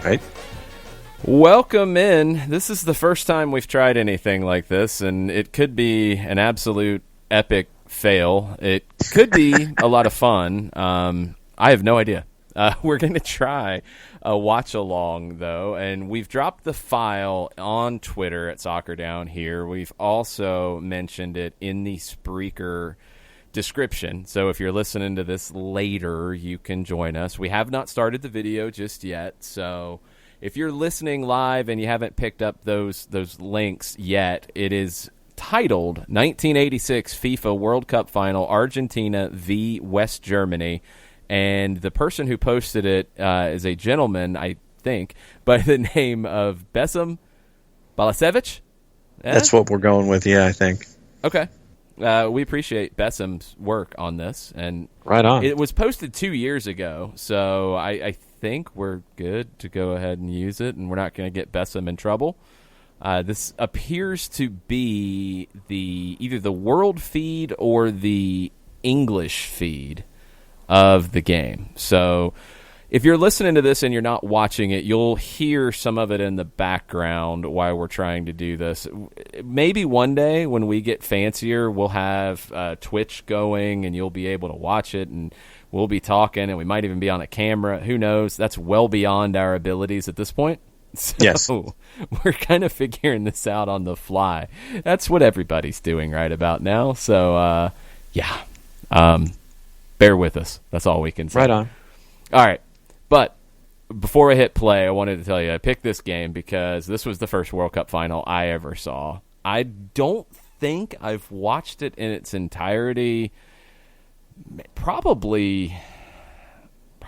Right. Welcome in. This is the first time we've tried anything like this, and it could be an absolute epic fail. It could be a lot of fun. I have no idea. We're going to try a watch-along, though, and we've dropped the file on Twitter at Soccer Down Here. We've also mentioned it in the Spreaker description, so if you're listening to this later, you can join us. We have not started the video just yet, so if you're listening live and you haven't picked up those links yet, it is titled 1986 FIFA World Cup Final, Argentina v. West Germany. And the person who posted it is a gentleman, I think, by the name of Besem Balasevich. That's what we're going with, yeah, I think. Okay. We appreciate Besem's work on this. And right on. It was posted 2 years ago, so I think we're good to go ahead and use it, and we're not going to get Besem in trouble. This appears to be either the world feed or the English feed of the game. So if you're listening to this and you're not watching it, you'll hear some of it in the background while we're trying to do this. Maybe one day when we get fancier, we'll have Twitch going and you'll be able to watch it, and we'll be talking, and we might even be on a camera. Who knows? That's well beyond our abilities at this point. So yes. We're kind of figuring this out on the fly. That's what everybody's doing right about now. So, bear with us. That's all we can say. Right on. All right. But before I hit play, I wanted to tell you I picked this game because this was the first World Cup final I ever saw. I don't think I've watched it in its entirety. Probably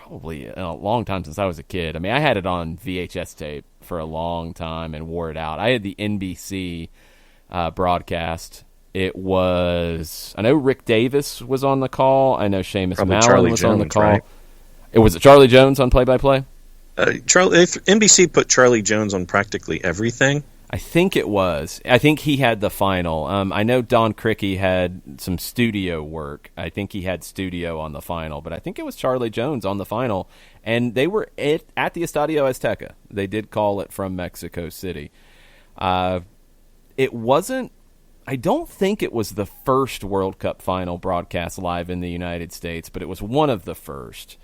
a long time since I was a kid. I mean, I had it on VHS tape for a long time and wore it out. I had the NBC broadcast. It was, I know Rick Davis was on the call. I know Seamus Mallon was on the call. Right? It was Charlie Jones on play-by-play? NBC put Charlie Jones on practically everything. I think it was. I think he had the final. I know Don Criqui had some studio work. I think he had studio on the final, but I think it was Charlie Jones on the final, and they were at the Estadio Azteca. They did call it from Mexico City. It wasn't, I don't think it was the first World Cup final broadcast live in the United States, but it was one of the first.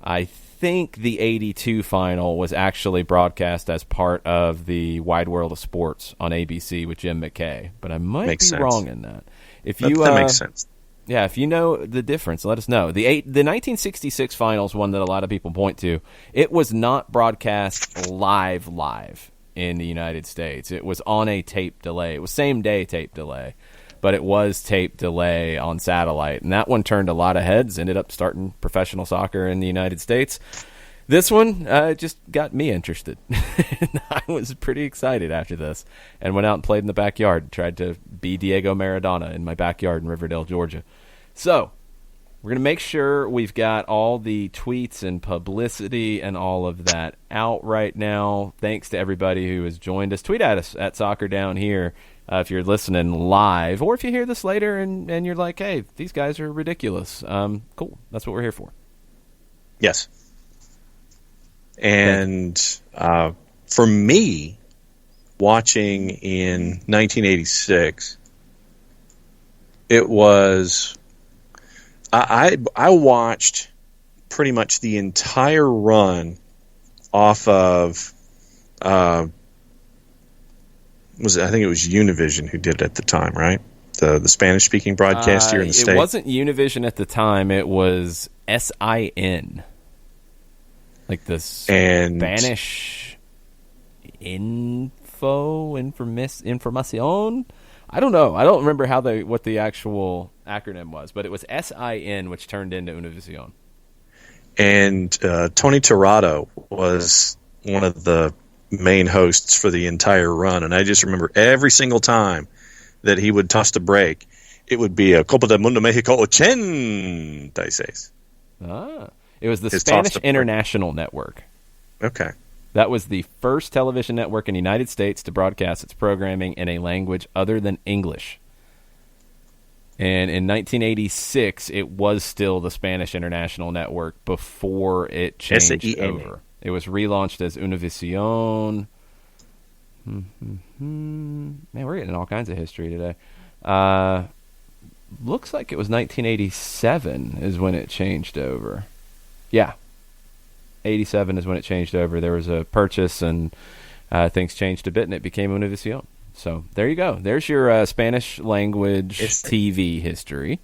I think the 82 final was actually broadcast as part of the Wide World of Sports on ABC with Jim McKay, but I might be wrong in that. That makes sense. Yeah, if you know the difference, let us know. The 1966 final is one that a lot of people point to. It was not broadcast live in the United States. It was on a tape delay. It was same-day tape delay, but it was tape delay on satellite. And that one turned a lot of heads, ended up starting professional soccer in the United States. This one just got me interested. I was pretty excited after this and went out and played in the backyard, tried to be Diego Maradona in my backyard in Riverdale, Georgia. So we're going to make sure we've got all the tweets and publicity and all of that out right now. Thanks to everybody who has joined us. Tweet at us at Soccer Down Here if you're listening live, or if you hear this later and you're like, hey, these guys are ridiculous. Cool. That's what we're here for. Yes. And for me, watching in 1986, it was... I watched pretty much the entire run off of I think it was Univision who did it at the time, right? The Spanish speaking broadcast here in the States. It wasn't Univision at the time. It was SIN, like the Spanish Información. I don't know. I don't remember what the actual acronym was, but it was SIN, which turned into Univision. And Tony Tirado was one of the main hosts for the entire run, and I just remember every single time that he would toss the break, it would be a Copa del Mundo Mexico 86. It was the Spanish International Network. Okay. That was the first television network in the United States to broadcast its programming in a language other than English. And in 1986, it was still the Spanish International Network before it changed over. It was relaunched as Univision. Man, we're getting all kinds of history today. Looks like it was 1987 is when it changed over. Yeah. 87 is when it changed over. There was a purchase, and things changed a bit, and it became Univision. So there you go. There's your Spanish language TV history.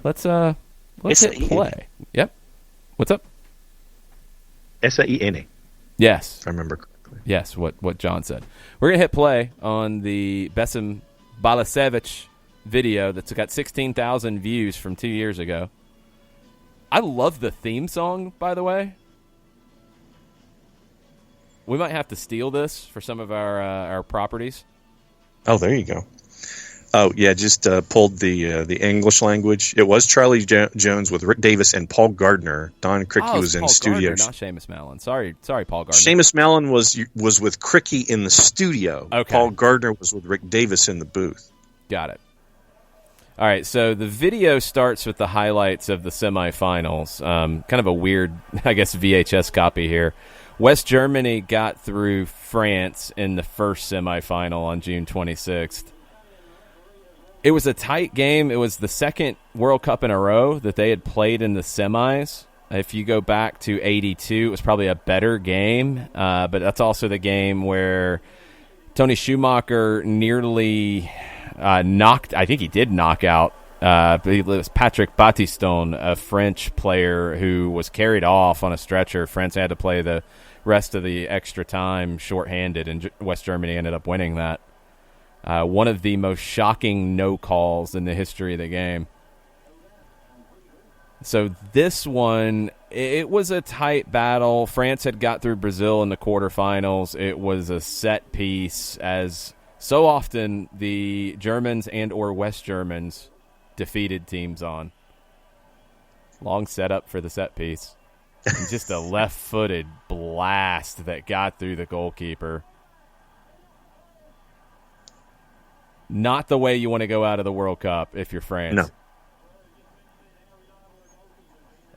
Let's hit play. Yep. What's up? S-A-E-N-A. Yes. If I remember correctly. Yes, what John said. We're going to hit play on the Besim Balasevic video that's got 16,000 views from 2 years ago. I love the theme song, by the way. We might have to steal this for some of our properties. Oh, there you go. Oh, yeah, just pulled the English language. It was Charlie Jones with Rick Davis and Paul Gardner. Don Criqui was in Paul studio. Gardner, not Seamus Mallon. Sorry, Paul Gardner. Seamus Mallon was with Criqui in the studio. Okay. Paul Gardner was with Rick Davis in the booth. Got it. All right, so the video starts with the highlights of the semifinals. Kind of a weird, I guess, VHS copy here. West Germany got through France in the first semifinal on June 26th. It was a tight game. It was the second World Cup in a row that they had played in the semis. If you go back to 82, it was probably a better game, but that's also the game where Tony Schumacher nearly knocked, I think he did knock out, it was Patrick Battiston, a French player who was carried off on a stretcher. France had to play the rest of the extra time shorthanded, and West Germany ended up winning that. One of the most shocking no calls in the history of the game. So this one, it was a tight battle. France had got through Brazil in the quarterfinals. It was a set piece, as so often the Germans and or West Germans defeated teams on. Long setup for the set piece. And just a left-footed blast that got through the goalkeeper. Not the way you want to go out of the World Cup if you're France. No.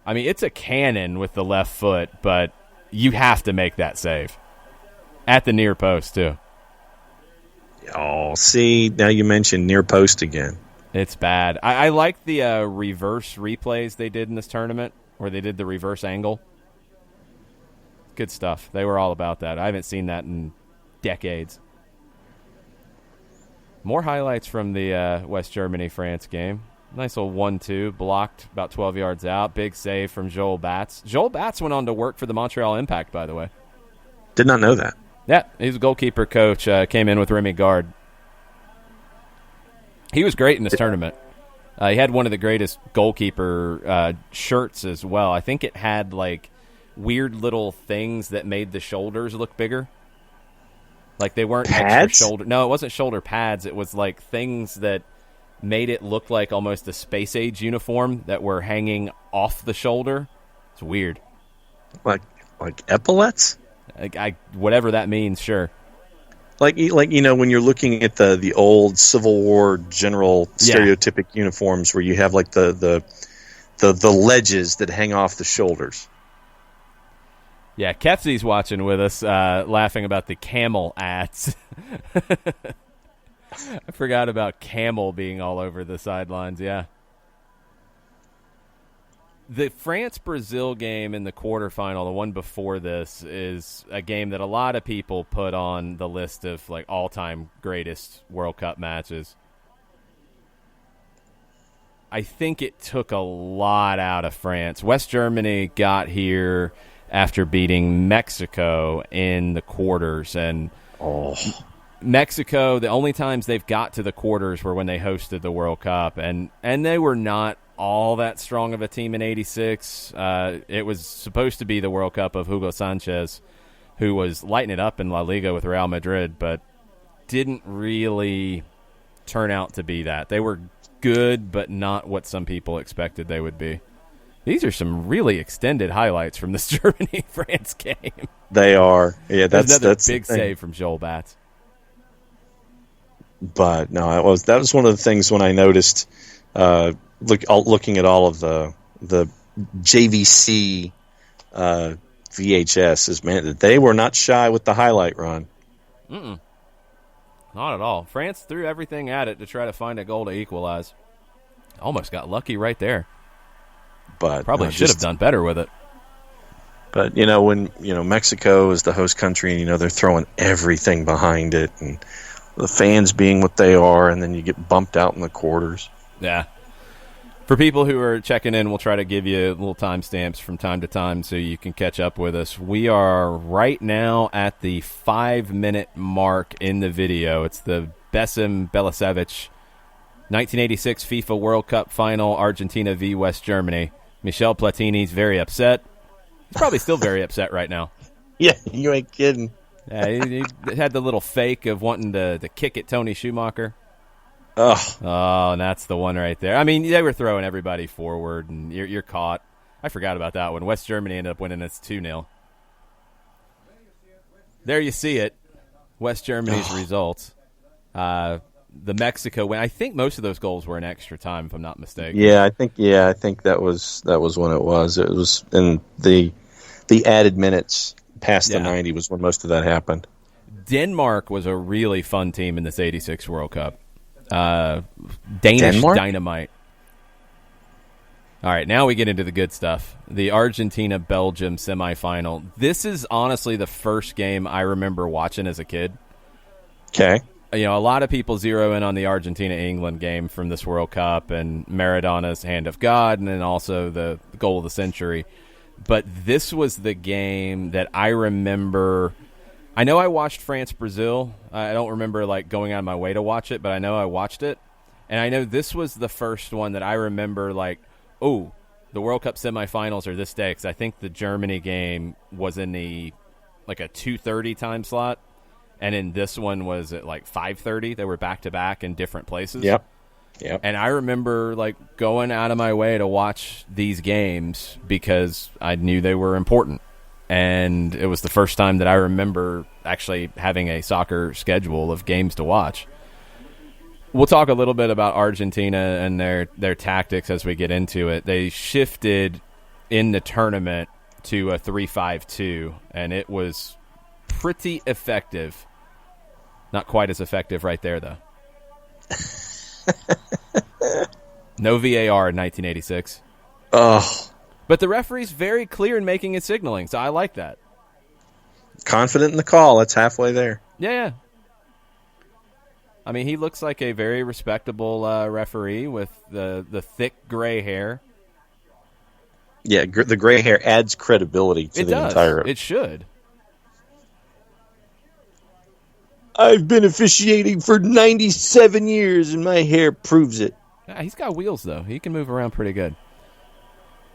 I mean, it's a cannon with the left foot, but you have to make that save. At the near post, too. Oh, see, now you mentioned near post again. It's bad. I like the reverse replays they did in this tournament, where they did the reverse angle. Good stuff. They were all about that. I haven't seen that in decades. More highlights from the West Germany-France game. Nice little 1-2, blocked about 12 yards out. Big save from Joel Batz. Joel Batz went on to work for the Montreal Impact, by the way. Did not know that. Yeah, he's a goalkeeper coach. Came in with Remy Gard. He was great in this tournament. He had one of the greatest goalkeeper shirts as well. I think it had like weird little things that made the shoulders look bigger. Like they weren't pads? Extra shoulder. No, it wasn't shoulder pads. It was like things that made it look like almost a space age uniform that were hanging off the shoulder. It's weird. Like epaulets? Whatever that means, sure. Like you know, when you're looking at the old Civil War general stereotypic uniforms, where you have like the ledges that hang off the shoulders. Yeah, Kefzi's watching with us, laughing about the camel ads. I forgot about camel being all over the sidelines, yeah. The France-Brazil game in the quarterfinal, the one before this, is a game that a lot of people put on the list of like all-time greatest World Cup matches. I think it took a lot out of France. West Germany got here after beating Mexico in the quarters, and Mexico, the only times they've got to the quarters were when they hosted the World Cup, and they were not all that strong of a team in 86. It was supposed to be the World Cup of Hugo Sanchez, who was lighting it up in La Liga with Real Madrid, but didn't really turn out to be that. They were good, but not what some people expected they would be. These are some really extended highlights from this Germany-France game. They are. Yeah, that's big save from Joel Batz. But no, that was one of the things when I noticed looking at all of the JVC VHS is, man, that they were not shy with the highlight run. Not at all. France threw everything at it to try to find a goal to equalize. Almost got lucky right there. But probably should have done better with it. But, when, Mexico is the host country and, they're throwing everything behind it and the fans being what they are, and then you get bumped out in the quarters. Yeah. For people who are checking in, we'll try to give you little timestamps from time to time so you can catch up with us. We are right now at the 5-minute mark in the video. It's the Besim Belisevich 1986 FIFA World Cup final, Argentina v. West Germany. Michel Platini's very upset. He's probably still very upset right now. Yeah, you ain't kidding. Yeah, he had the little fake of wanting to kick at Tony Schumacher. Oh, and that's the one right there. I mean, they were throwing everybody forward, and you're caught. I forgot about that one. West Germany ended up winning this 2-0. There you see it. West Germany's results. The Mexico win. I think most of those goals were in extra time, if I'm not mistaken. Yeah, I think that was when it was. It was in the added minutes past the 90 was when most of that happened. Denmark was a really fun team in this 86 World Cup. Danish Denmark? Dynamite. All right, now we get into the good stuff. The Argentina-Belgium semifinal. This is honestly the first game I remember watching as a kid. Okay. A lot of people zero in on the Argentina-England game from this World Cup and Maradona's hand of God and then also the goal of the century. But this was the game that I remember. I know I watched France-Brazil. I don't remember going out of my way to watch it, but I know I watched it. And I know this was the first one that I remember the World Cup semifinals are this day, because I think the Germany game was in a 2:30 time slot. And then this one was at 5:30. They were back-to-back in different places. Yep. And I remember going out of my way to watch these games because I knew they were important. And it was the first time that I remember actually having a soccer schedule of games to watch. We'll talk a little bit about Argentina and their tactics as we get into it. They shifted in the tournament to a 3-5-2, and it was pretty effective. Not quite as effective right there, though. No VAR in 1986. Oh. But the referee's very clear in making his signaling, so I like that. Confident in the call. It's halfway there. Yeah. I mean, he looks like a very respectable referee with the thick gray hair. Yeah, the gray hair adds credibility to the entire. It should. I've been officiating for 97 years, and my hair proves it. Yeah, he's got wheels, though. He can move around pretty good.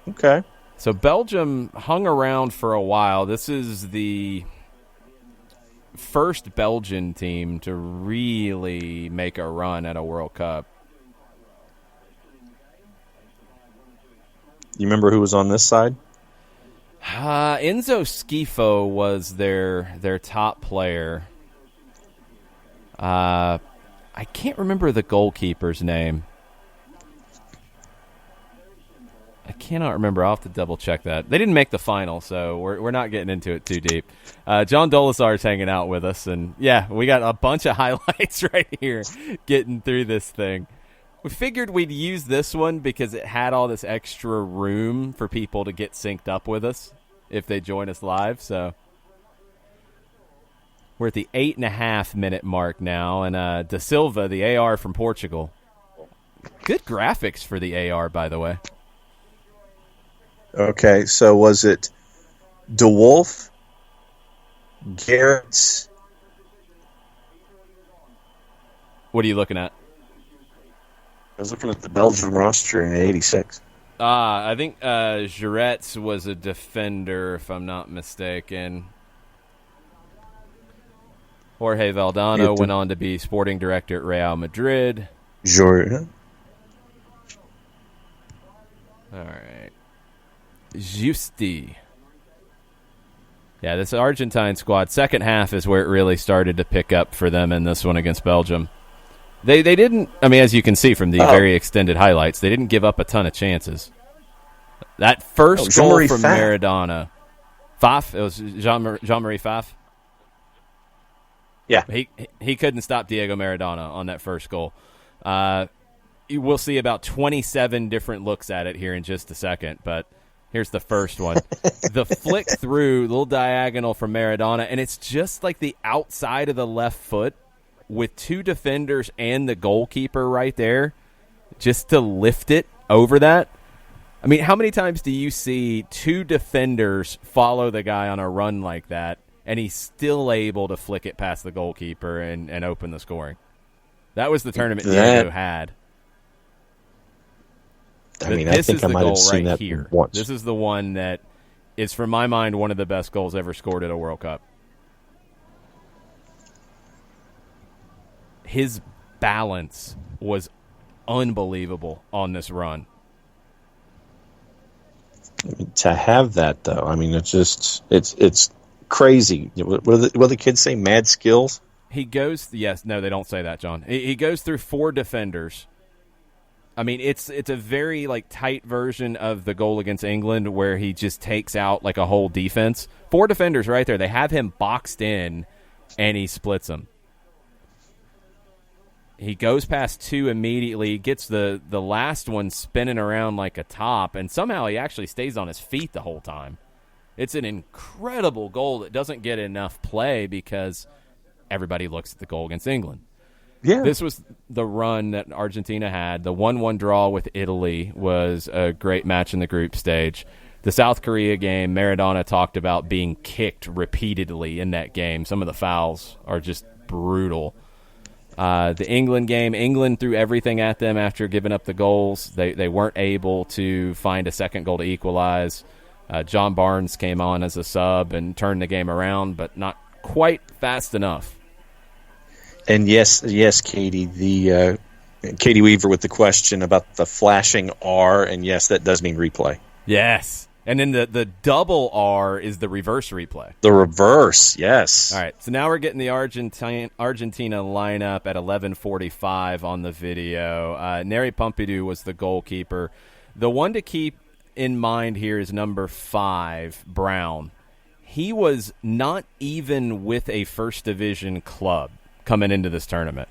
Okay. So Belgium hung around for a while. This is the first Belgian team to really make a run at a World Cup. You remember who was on this side? Enzo Schifo was their top player. I can't remember the goalkeeper's name. I cannot remember. I'll have to double-check that. They didn't make the final, so we're not getting into it too deep. John Dolasar's hanging out with us, and, yeah, we got a bunch of highlights right here getting through this thing. We figured we'd use this one because it had all this extra room for people to get synced up with us if they join us live, so we're at the 8.5-minute mark now, and Da Silva, the AR from Portugal. Good graphics for the AR, by the way. Okay, so was it DeWolf, Garrett's? What are you looking at? I was looking at the Belgian roster in '86. I think Giretz was a defender, if I'm not mistaken. Jorge Valdano went on to be sporting director at Real Madrid. Jorge. All right. Justi. Yeah, this Argentine squad, second half is where it really started to pick up for them in this one against Belgium. They didn't, I mean, as you can see from the very extended highlights, they didn't give up a ton of chances. That first goal from Maradona, Pfaff. It was Jean-Marie Pfaff. Yeah. He couldn't stop Diego Maradona on that first goal. We'll see about 27 different looks at it here in just a second, but here's the first one. The flick through, little diagonal from Maradona, and it's just like the outside of the left foot with two defenders and the goalkeeper right there just to lift it over that. I mean, how many times do you see two defenders follow the guy on a run like that, and he's still able to flick it past the goalkeeper and open the scoring? That was the tournament Diego had. I mean, I think I might have seen that once. This is the one that is, from my mind, one of the best goals ever scored at a World Cup. His balance was unbelievable on this run. To have that, though, I mean, it's crazy. What do the kids say? Mad skills? He goes, yes, no, they don't say that, John. He goes through four defenders. I mean, it's a very tight version of the goal against England where he just takes out a whole defense. Four defenders right there. They have him boxed in, and he splits them. He goes past two immediately, gets the last one spinning around like a top, and somehow he actually stays on his feet the whole time. It's an incredible goal that doesn't get enough play because everybody looks at the goal against England. Yeah. This was the run that Argentina had. The 1-1 draw with Italy was a great match in the group stage. The South Korea game, Maradona talked about being kicked repeatedly in that game. Some of the fouls are just brutal. The England game, England threw everything at them after giving up the goals. They weren't able to find a second goal to equalize. John Barnes came on as a sub and turned the game around, but not quite fast enough. And yes, Katie, Katie Weaver with the question about the flashing R, and yes, that does mean replay. Yes. And then the double R is the reverse replay. The reverse, yes. All right, so now we're getting the Argentina lineup at 11:45 on the video. Neri Pompidou was the goalkeeper. The one to keep in mind here is number 5, Brown. He was not even with a first division club coming into this tournament.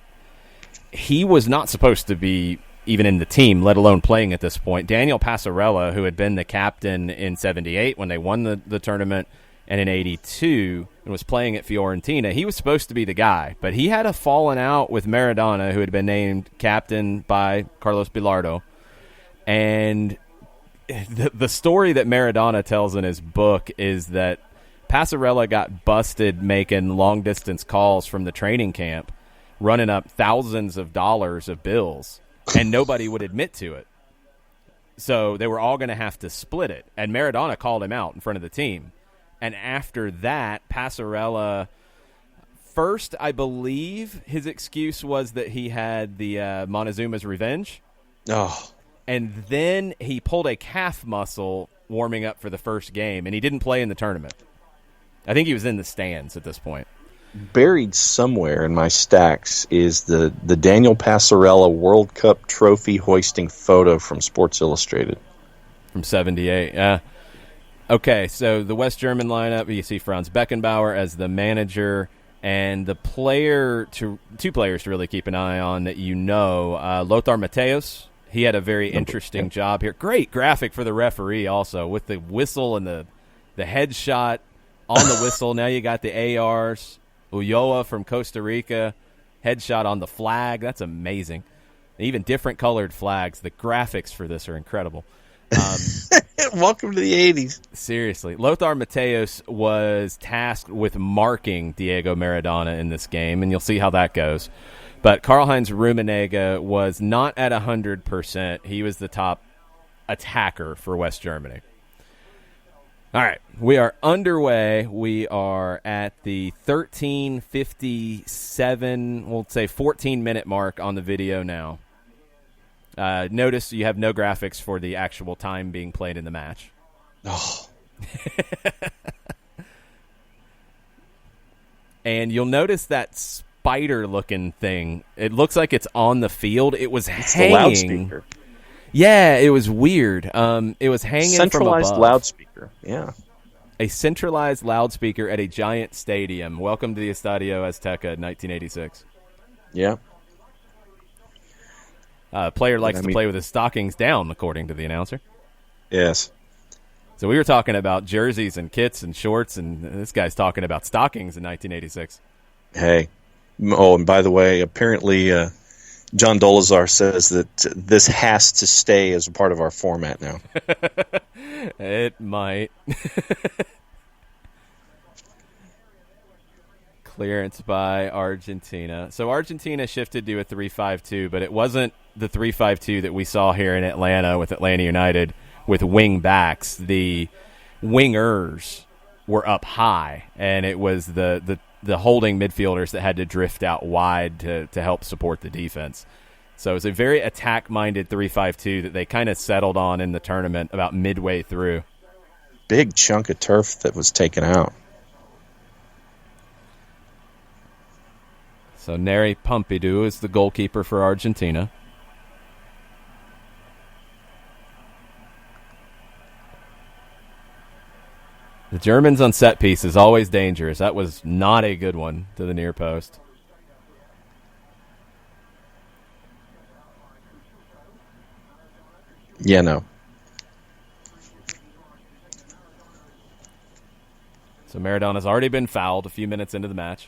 He was not supposed to be even in the team, let alone playing at this point. Daniel Passarella, who had been the captain in 78 when they won the tournament, and in 82 and was playing at Fiorentina, he was supposed to be the guy. But he had a falling out with Maradona, who had been named captain by Carlos Bilardo. And the story that Maradona tells in his book is that Passarella got busted making long-distance calls from the training camp, running up thousands of dollars of bills, and nobody would admit to it. So they were all going to have to split it. And Maradona called him out in front of the team. And after that, Passarella, first, I believe his excuse was that he had the Montezuma's revenge. Oh. And then he pulled a calf muscle warming up for the first game, and he didn't play in the tournament. I think he was in the stands at this point. Buried somewhere in my stacks is the Daniel Passarella World Cup trophy hoisting photo from Sports Illustrated. From 78, yeah. Okay, so the West German lineup, you see Franz Beckenbauer as the manager, and two players to really keep an eye on that Lothar Matthäus. He had a very interesting job here. Great graphic for the referee also, with the whistle and the headshot on the whistle. Now you got the ARs. Ulloa from Costa Rica, headshot on the flag. That's amazing. Even different colored flags. The graphics for this are incredible. Welcome to the 80s. Seriously. Lothar Matthäus was tasked with marking Diego Maradona in this game, and you'll see how that goes. But Karl-Heinz Rummenigge was not at 100%. He was the top attacker for West Germany. All right, we are underway. We are at the 13:57, we'll say 14-minute mark on the video now. Notice you have no graphics for the actual time being played in the match. Oh. And you'll notice that spider-looking thing. It looks like it's on the field. It was hanging. The loudspeaker. Yeah, it was weird. It was hanging centralized from above. Loudspeaker. Yeah. A centralized loudspeaker at a giant stadium. Welcome to the Estadio Azteca in 1986. Yeah. Player likes to play with his stockings down, according to the announcer. Yes. So we were talking about jerseys and kits and shorts, and this guy's talking about stockings in 1986. Hey. Oh, and by the way, apparently John Dolazar says that this has to stay as a part of our format now. It might. Clearance by Argentina. So Argentina shifted to a 3-5-2, but it wasn't the 3-5-2 that we saw here in Atlanta with Atlanta United with wing backs. The wingers were up high, and it was the holding midfielders that had to drift out wide to help support the defense. So it was a very attack-minded 3-5-2 that they kind of settled on in the tournament about midway through. Big chunk of turf that was taken out. So Neri Pompidou is the goalkeeper for Argentina. The Germans on set piece is always dangerous. That was not a good one to the near post. Yeah, no. So Maradona's already been fouled a few minutes into the match.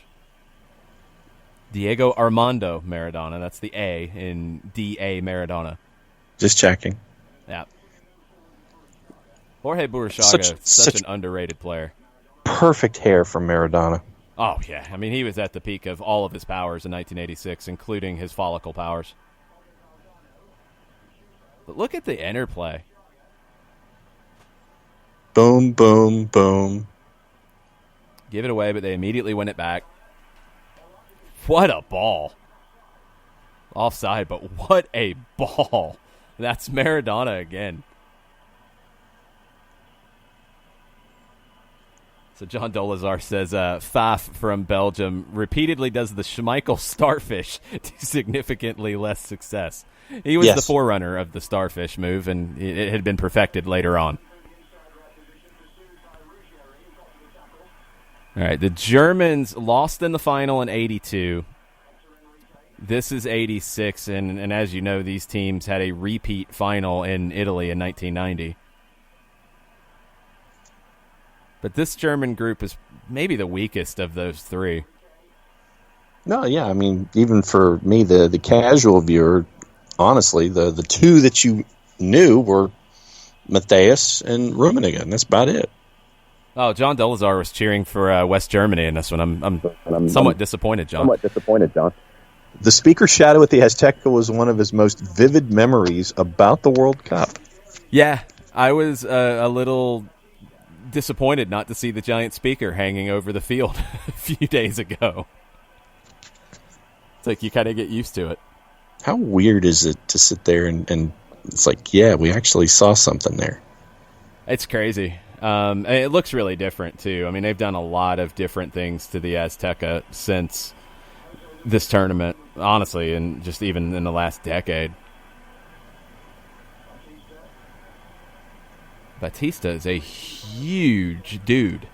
Diego Armando Maradona. That's the A in D.A. Maradona. Just checking. Yeah. Jorge Burruchaga, such an underrated player. Perfect hair from Maradona. Oh, yeah. I mean, he was at the peak of all of his powers in 1986, including his follicle powers. But look at the interplay. Boom, boom, boom. Give it away, but they immediately win it back. What a ball. Offside, but what a ball. That's Maradona again. So John Dolazar says Faf from Belgium repeatedly does the Schmeichel starfish to significantly less success. He was the forerunner of the starfish move, and it had been perfected later on. All right, the Germans lost in the final in 82. This is 86, and as you know, these teams had a repeat final in Italy in 1990. But this German group is maybe the weakest of those three. No, yeah, I mean, even for me, the casual viewer, honestly, the two that you knew were Matthias and Rummenigge, and that's about it. Oh, John Dolazar was cheering for West Germany in this one. I'm somewhat disappointed, John. The speaker shadow at the Azteca was one of his most vivid memories about the World Cup. Yeah, I was a little disappointed not to see the giant speaker hanging over the field a few days ago. It's like you kind of get used to it. How weird is it to sit there and it's like, yeah, we actually saw something there. It's crazy. It looks really different, too. I mean, they've done a lot of different things to the Azteca since this tournament, honestly, and just even in the last decade. Batista is a huge dude.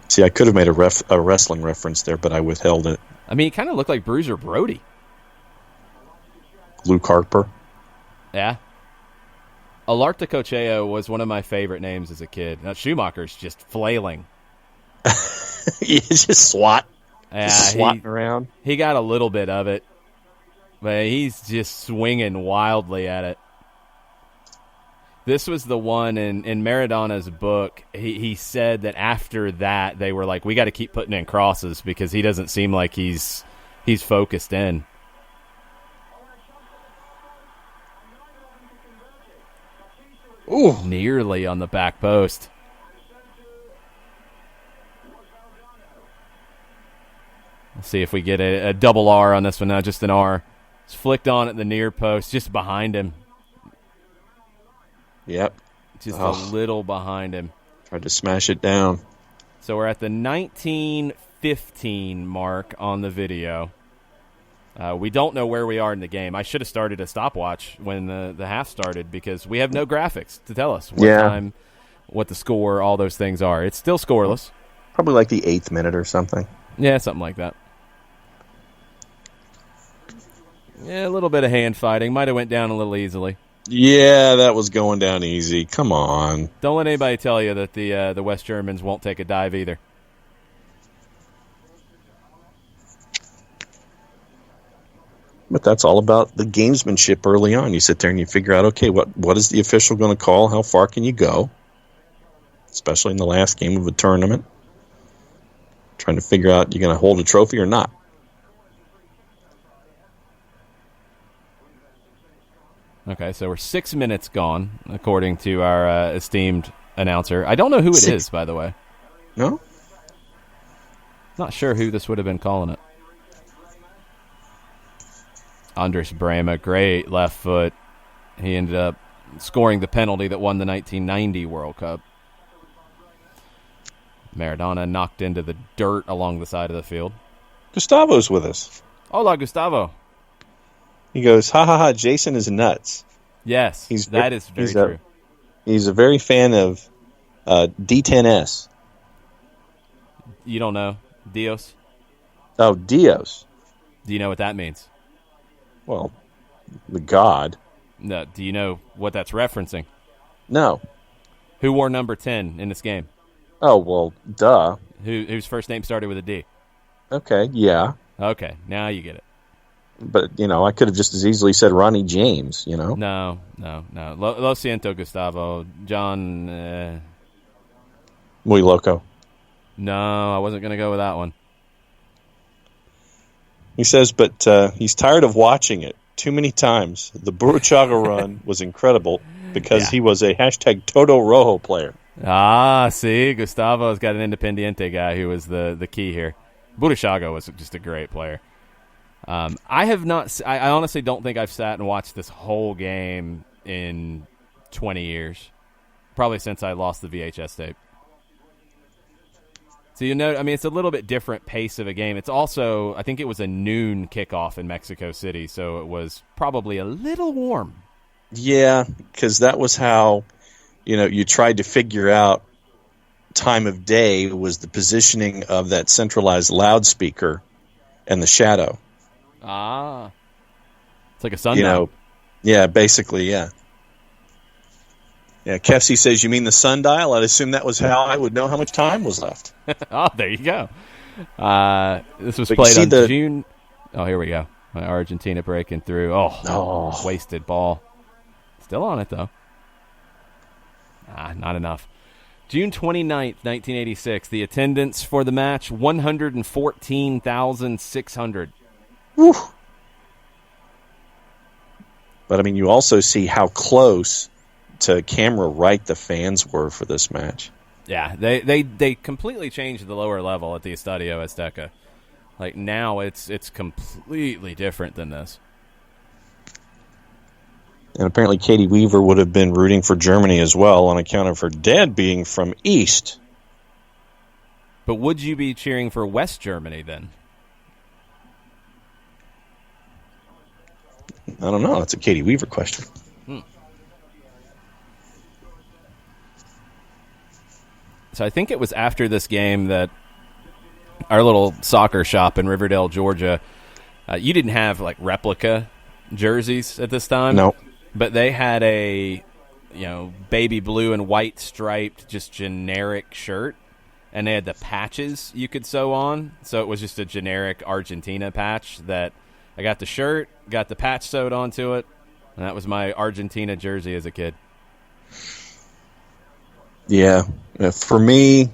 See, I could have made a wrestling reference there, but I withheld it. I mean, he kind of looked like Bruiser Brody. Luke Harper. Yeah. Alarta Cocheo was one of my favorite names as a kid. Now, Schumacher's just flailing. He's just swatting around. He got a little bit of it, but he's just swinging wildly at it. This was the one in Maradona's book. He said that after that, they were like, we got to keep putting in crosses because he doesn't seem like he's focused in. Ooh. Nearly on the back post. We'll see if we get a double R on this one. Not just an R. It's flicked on at the near post, just behind him. Yep. Just a little behind him. Tried to smash it down. So we're at the 1915 mark on the video. We don't know where we are in the game. I should have started a stopwatch when the half started because we have no graphics to tell us what time, what the score, all those things are. It's still scoreless. Probably like the 8th minute or something. Yeah, something like that. Yeah, a little bit of hand fighting. Might have went down a little easily. Yeah, that was going down easy. Come on. Don't let anybody tell you that the West Germans won't take a dive either. But that's all about the gamesmanship early on. You sit there and you figure out, okay, what is the official going to call? How far can you go? Especially in the last game of a tournament. Trying to figure out, you're going to hold a trophy or not. Okay, so we're 6 minutes gone, according to our esteemed announcer. I don't know who it is, by the way. No? Not sure who this would have been calling it. Andres Brema, great left foot. He ended up scoring the penalty that won the 1990 World Cup. Maradona knocked into the dirt along the side of the field. Gustavo's with us. Hola, Gustavo. He goes, ha ha ha, Jason is nuts. Yes, that is very true. He's a very fan of D10S. You don't know? Dios? Oh, Dios. Do you know what that means? Well, the god. No. Do you know what that's referencing? No. Who wore number 10 in this game? Oh, well, duh. Whose first name started with a D? Okay, yeah. Okay, now you get it. But, I could have just as easily said Ronnie James, No. Lo siento, Gustavo. John... Muy loco. No, I wasn't going to go with that one. He says, but he's tired of watching it too many times. The Burruchaga run was incredible because he was a hashtag Toto Rojo player. Ah, see, Gustavo's got an Independiente guy who was the key here. Burruchaga was just a great player. I have not. I honestly don't think I've sat and watched this whole game in 20 years. Probably since I lost the VHS tape. So it's a little bit different pace of a game. It's also, I think it was a noon kickoff in Mexico City, so it was probably a little warm. Yeah, because that was how, you tried to figure out time of day was the positioning of that centralized loudspeaker and the shadow. Ah. It's like a sundial. Yeah, basically, yeah. Yeah, Kefsey says, you mean the sundial? I'd assume that was how I would know how much time was left. Oh, there you go. This was played on June. Oh, here we go. Argentina breaking through. Oh, wasted ball. Still on it, though. Not enough. June 29th, 1986. The attendance for the match, 114,600. Woo. But, you also see how close to camera right the fans were for this match. Yeah, they completely changed the lower level at the Estadio Azteca. Like, now it's completely different than this. And apparently Katie Weaver would have been rooting for Germany as well on account of her dad being from East. But would you be cheering for West Germany then? I don't know. That's a Katie Weaver question. So I think it was after this game that our little soccer shop in Riverdale, Georgia, you didn't have like replica jerseys at this time. No. But they had a, baby blue and white striped, just generic shirt. And they had the patches you could sew on. So it was just a generic Argentina patch that I got the shirt, got the patch sewed onto it. And that was my Argentina jersey as a kid. Yeah. For me,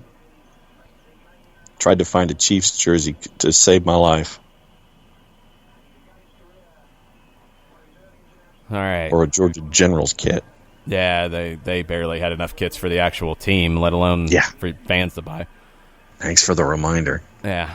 tried to find a Chiefs jersey to save my life. All right. Or a Georgia Generals kit. Yeah, they barely had enough kits for the actual team, let alone for fans to buy. Thanks for the reminder. Yeah.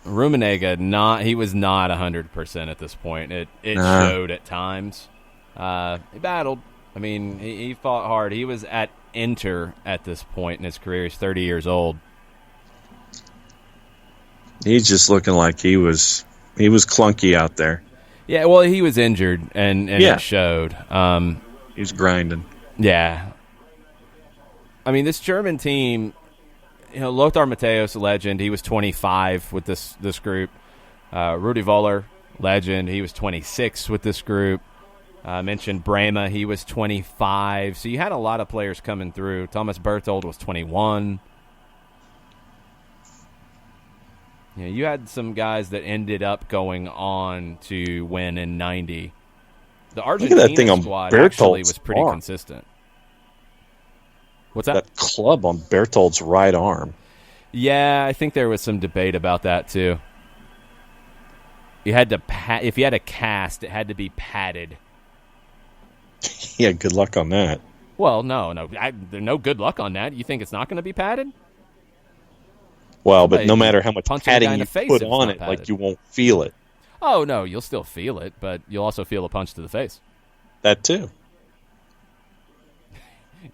Rummenigge, he was not 100% at this point. It showed at times. He battled. He fought hard. He was at Inter at this point in his career. He's 30 years old. He's just looking like he was he was clunky out there. Yeah, well, he was injured, and Yeah. it showed. He was grinding. Yeah. I mean, this German team, Lothar Matthäus, a legend. He was 25 with this group. Rudi Völler, legend. He was 26 with this group. I mentioned Brema. He was 25. So you had a lot of players coming through. Thomas Berthold was 21. You had some guys that ended up going on to win in 90. The Argentina squad actually was pretty consistent. What's that? That club on Berthold's right arm. Yeah, I think there was some debate about that too. You had to if you had a cast, it had to be padded. Yeah, good luck on that. Well, no, there's no good luck on that. You think it's not going to be padded? Well, but no matter how much padding you put on it, like, you won't feel it. Oh, no, you'll still feel it, but you'll also feel a punch to the face. That too.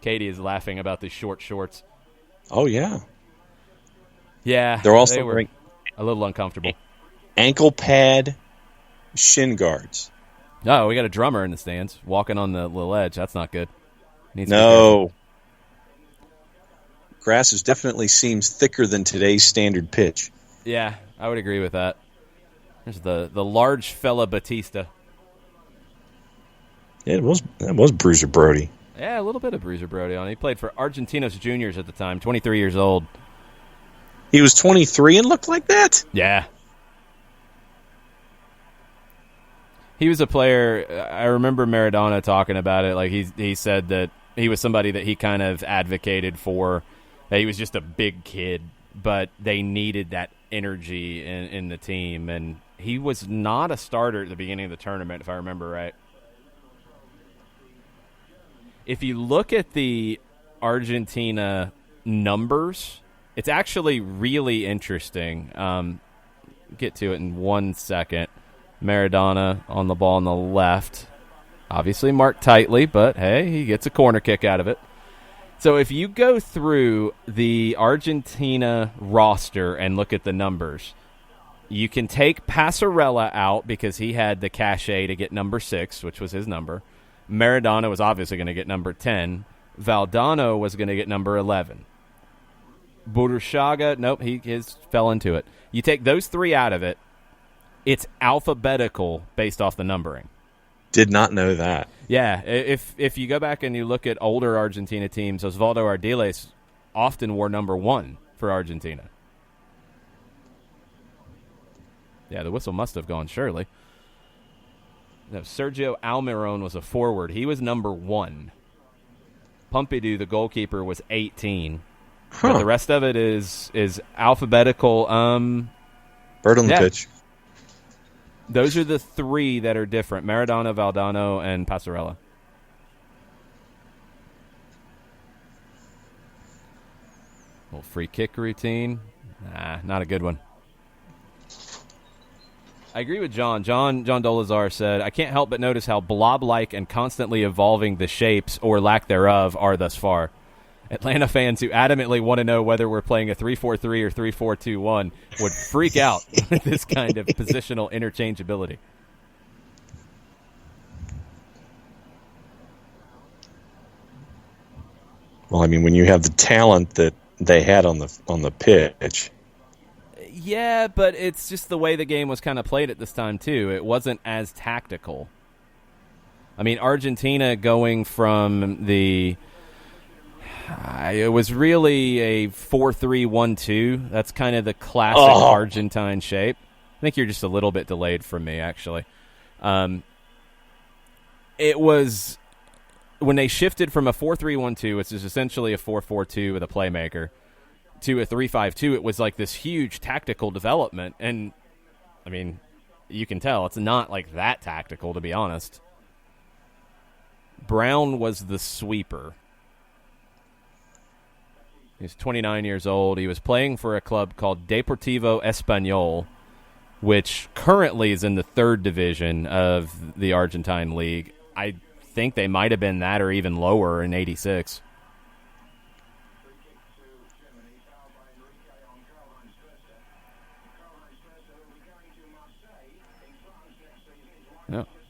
Katie is laughing about the short shorts. Oh, yeah. Yeah, they're also they were a little uncomfortable. Ankle pad, shin guards. Oh, we got a drummer in the stands walking on the ledge. That's not good. No. Grass definitely seems thicker than today's standard pitch. Yeah, I would agree with that. There's the large fella Batista. Yeah, that was Bruiser Brody. Yeah, a little bit of Bruiser Brody on. He played for Argentinos Juniors at the time, 23 years old. He was 23 and looked like that? Yeah. He was a player, I remember Maradona talking about it. Like he said that he was somebody that he kind of advocated for. That he was just a big kid, but they needed that energy in the team. And he was not a starter at the beginning of the tournament, if I remember right. If you look at the Argentina numbers, it's actually really interesting. Get to it in 1 second. Maradona on the ball on the left. Obviously marked tightly, but hey, he gets a corner kick out of it. So if you go through the Argentina roster and look at the numbers, you can take Passarella out because he had the cachet to get number 6, which was his number. Maradona was obviously going to get number 10. Valdano was going to get number 11. Burruchaga, nope, his fell into it. You take those 3 out of it, it's alphabetical based off the numbering. Did not know that. Yeah, if you go back and you look at older Argentina teams, Osvaldo Ardiles often wore number 1 for Argentina. Yeah, the whistle must have gone, surely. No, Sergio Almiron was a forward. He was number 1. Pompidou, the goalkeeper, was 18. But the rest of it is alphabetical. Bird on the pitch. Those are the 3 that are different: Maradona, Valdano, and Passarella. Little free kick routine. Nah, not a good one. I agree with John. John Dolazar said, I can't help but notice how blob-like and constantly evolving the shapes, or lack thereof, are thus far. Atlanta fans who adamantly want to know whether we're playing a 3-4-3 or 3-4-2-1 would freak out with this kind of positional interchangeability. Well, I mean, when you have the talent that they had on the pitch. Yeah, but it's just the way the game was kind of played at this time, too. It wasn't as tactical. I mean, Argentina going from the... it was really a 4-3-1-2. That's kind of the classic Argentine shape. I think you're just a little bit delayed from me, actually. It was... When they shifted from a 4-3-1-2, which is essentially a 4-4-2 with a playmaker, to a 3-5-2, it was like this huge tactical development. And, I mean, you can tell it's not like that tactical, to be honest. Brown was the sweeper. He's 29 years old. He was playing for a club called Deportivo Español, which currently is in the 3rd division of the Argentine League. I think they might have been that or even lower in 86.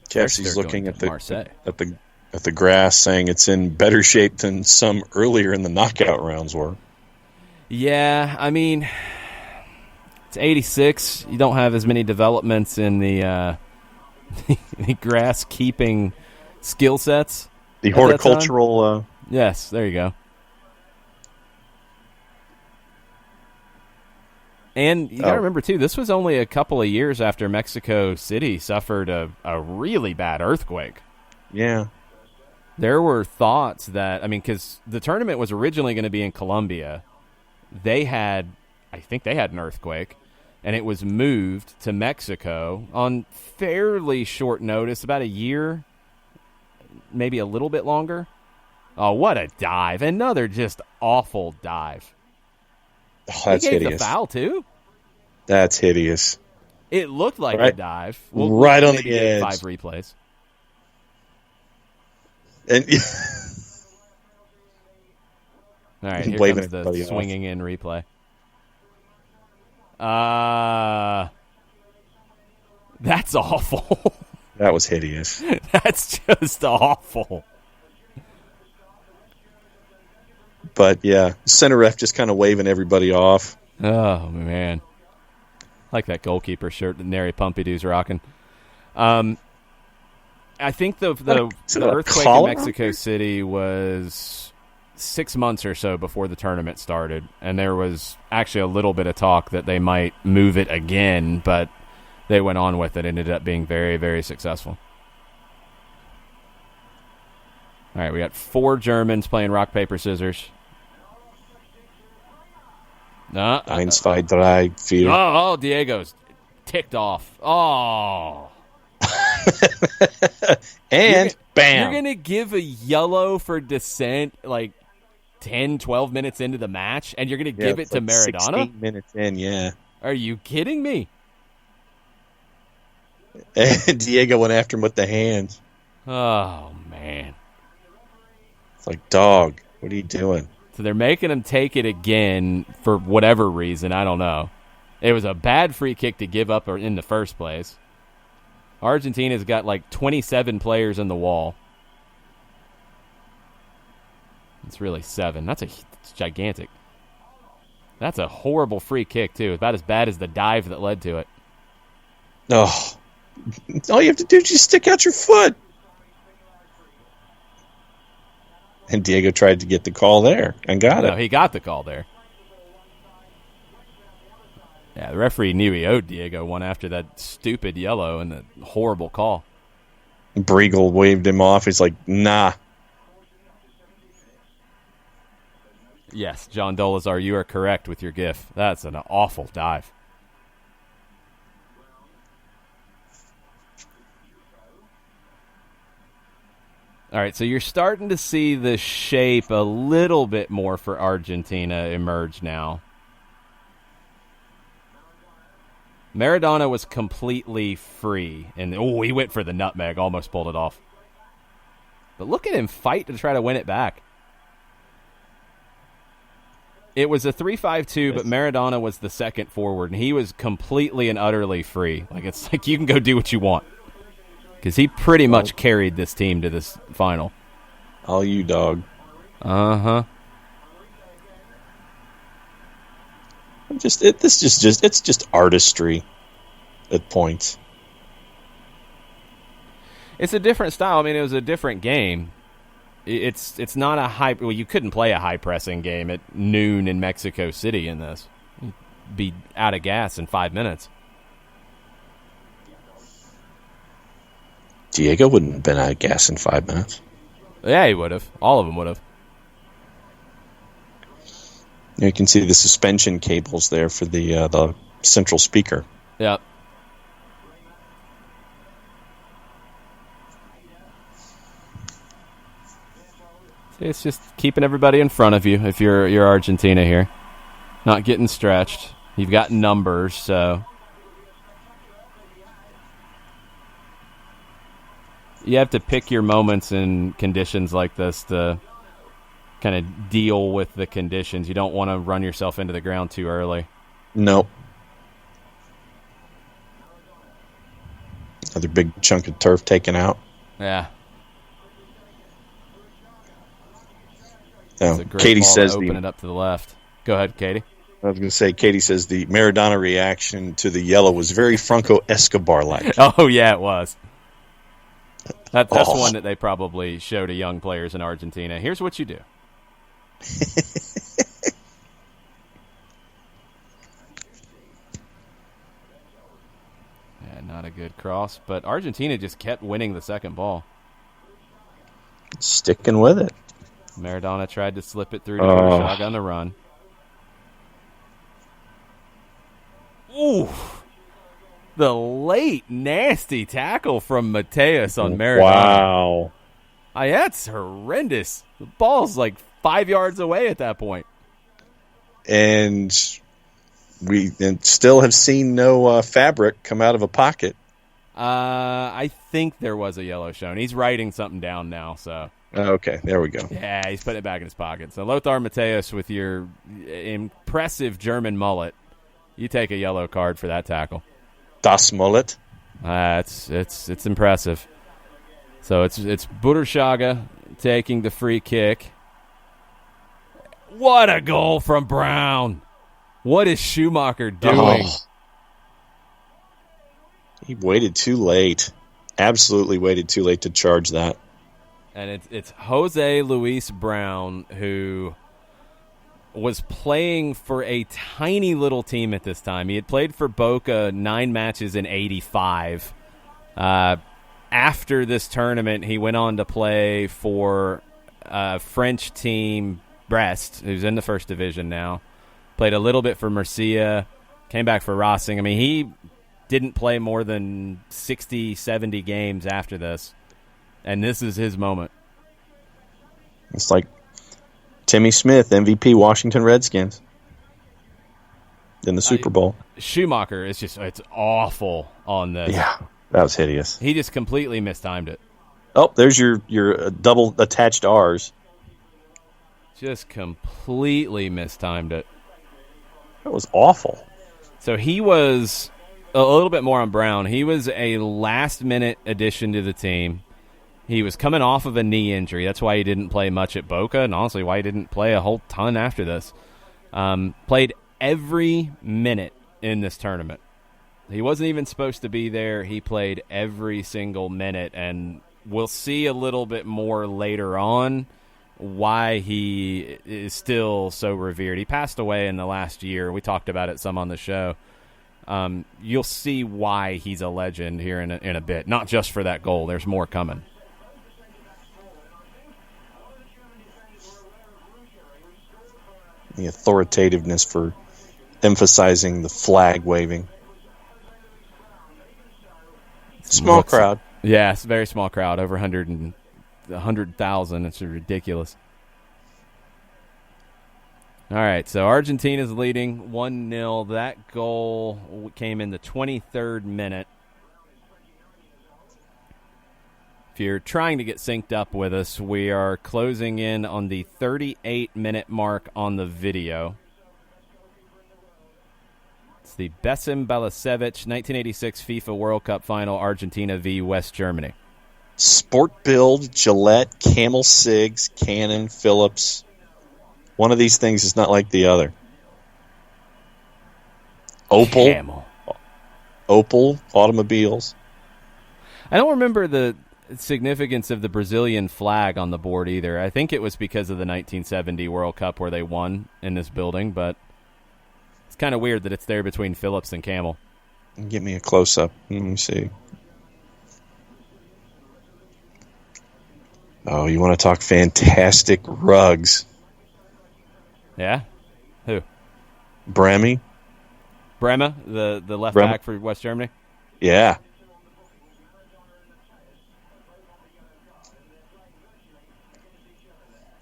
Cassie's looking at Marseille. at the grass, saying it's in better shape than some earlier in the knockout rounds were. Yeah, I mean, it's 86. You don't have as many developments in the the grass keeping skill sets. The horticultural. Yes, there you go. And you got to remember, too, this was only a couple of years after Mexico City suffered a really bad earthquake. Yeah. There were thoughts that, I mean, because the tournament was originally going to be in Colombia. I think they had an earthquake, and it was moved to Mexico on fairly short notice, about a year, maybe a little bit longer. Oh, what a dive. Another just awful dive. Oh, that's he gave hideous. The foul, too. That's hideous. It looked like a dive. Right on the edge. 5 replays. And all right, here waving comes the swinging in replay. That's awful. That was hideous. That's just awful. But, yeah, center ref just kind of waving everybody off. Oh, man. I like that goalkeeper shirt that Neri Pompidou's rocking. I think the earthquake in Mexico City was 6 months or so before the tournament started, and there was actually a little bit of talk that they might move it again, but they went on with it and ended up being very, very successful. All right, we got 4 Germans playing rock, paper, scissors. 1, 2, 3, 4. Oh, Diego's ticked off. Oh. And bam. You're going to give a yellow for dissent like 10, 12 minutes into the match, and you're going to give it to Maradona? 16 minutes in, yeah. Are you kidding me? And Diego went after him with the hands. Oh, man. It's like, dog, what are you doing? So they're making him take it again for whatever reason. I don't know. It was a bad free kick to give up in the first place. Argentina's got like 27 players in the wall. It's really 7. It's gigantic. That's a horrible free kick, too. About as bad as the dive that led to it. Oh. All you have to do is just stick out your foot. And Diego tried to get the call there and got it. No, he got the call there. Yeah, the referee knew he owed Diego one after that stupid yellow and the horrible call. Briegel waved him off. He's like, nah. Yes, John Dolazar, you are correct with your gif. That's an awful dive. All right, so you're starting to see the shape a little bit more for Argentina emerge now. Maradona was completely free, and he went for the nutmeg, almost pulled it off. But look at him fight to try to win it back. It was a 3-5-2, but Maradona was the second forward, and he was completely and utterly free. It's like you can go do what you want. Because he pretty much carried this team to this final. All you, dog. Uh-huh. It's just artistry at points. It's a different style. I mean, it was a different game. It's not a high... Well, you couldn't play a high-pressing game at noon in Mexico City in this. You'd be out of gas in 5 minutes. Diego wouldn't have been out of gas in 5 minutes. Yeah, he would have. All of them would have. You can see the suspension cables there for the central speaker. Yep. It's just keeping everybody in front of you if you're Argentina here. Not getting stretched. You've got numbers, so... You have to pick your moments in conditions like this to kind of deal with the conditions. You don't want to run yourself into the ground too early. Nope. Another big chunk of turf taken out. Yeah. Oh, It's a great Katie ball says to open it up to the left. Go ahead, Katie. I was going to say, Katie says the Maradona reaction to the yellow was very Franco Escobar-like. Oh, yeah, it was. That's one that they probably show to young players in Argentina. Here's what you do. Yeah, not a good cross, but Argentina just kept winning the second ball. Sticking with it. Maradona tried to slip it through to Burshag on the run. Ooh. The late nasty tackle from Mateus on Maradona. Wow. That's horrendous. The ball's like 5 yards away at that point. And we still have seen no fabric come out of a pocket. I think there was a yellow shown. He's writing something down now, so. Okay, there we go. Yeah, he's putting it back in his pocket. So Lothar Matthäus with your impressive German mullet, you take a yellow card for that tackle. Das Mullet. It's impressive. So it's Burshag taking the free kick. What a goal from Brown. What is Schumacher doing? Oh. He waited too late. Absolutely waited too late to charge that. And it's Jose Luis Brown, who was playing for a tiny little team at this time. He had played for Boca 9 matches in 85. After this tournament, he went on to play for French team Brest, who's in the first division now. Played a little bit for Murcia, came back for Racing. I mean, he didn't play more than 60, 70 games after this. And this is his moment. It's like Timmy Smith, MVP Washington Redskins in the Super Bowl. Schumacher is it's awful on this. Yeah, that was hideous. He just completely mistimed it. Oh, there's your double attached R's. Just completely mistimed it. That was awful. So he was a little bit more on Brown. He was a last-minute addition to the team. He was coming off of a knee injury. That's why he didn't play much at Boca, and honestly why he didn't play a whole ton after this. Played every minute in this tournament. He wasn't even supposed to be there. He played every single minute, and we'll see a little bit more later on why he is still so revered. He passed away in the last year. We talked about it some on the show. You'll see why he's a legend here in a bit. Not just for that goal. There's more coming. The authoritativeness for emphasizing the flag waving. Small crowd. Yeah, it's a very small crowd. Over 100,000. It's ridiculous. All right, so Argentina's leading 1-0. That goal came in the 23rd minute. If you're trying to get synced up with us, we are closing in on the 38-minute mark on the video. It's the Besim Balašević 1986 FIFA World Cup Final, Argentina v. West Germany. Sport Build, Gillette, Camel Cigs, Canon, Phillips. One of these things is not like the other. Opel automobiles. I don't remember the significance of the Brazilian flag on the board either. I think it was because of the 1970 World Cup where they won in this building, but it's kind of weird that it's there between Phillips and Camel. Get me a close-up. Let me see. Oh, you want to talk fantastic rugs. Yeah? Who? Brehme, the left back for West Germany? Yeah.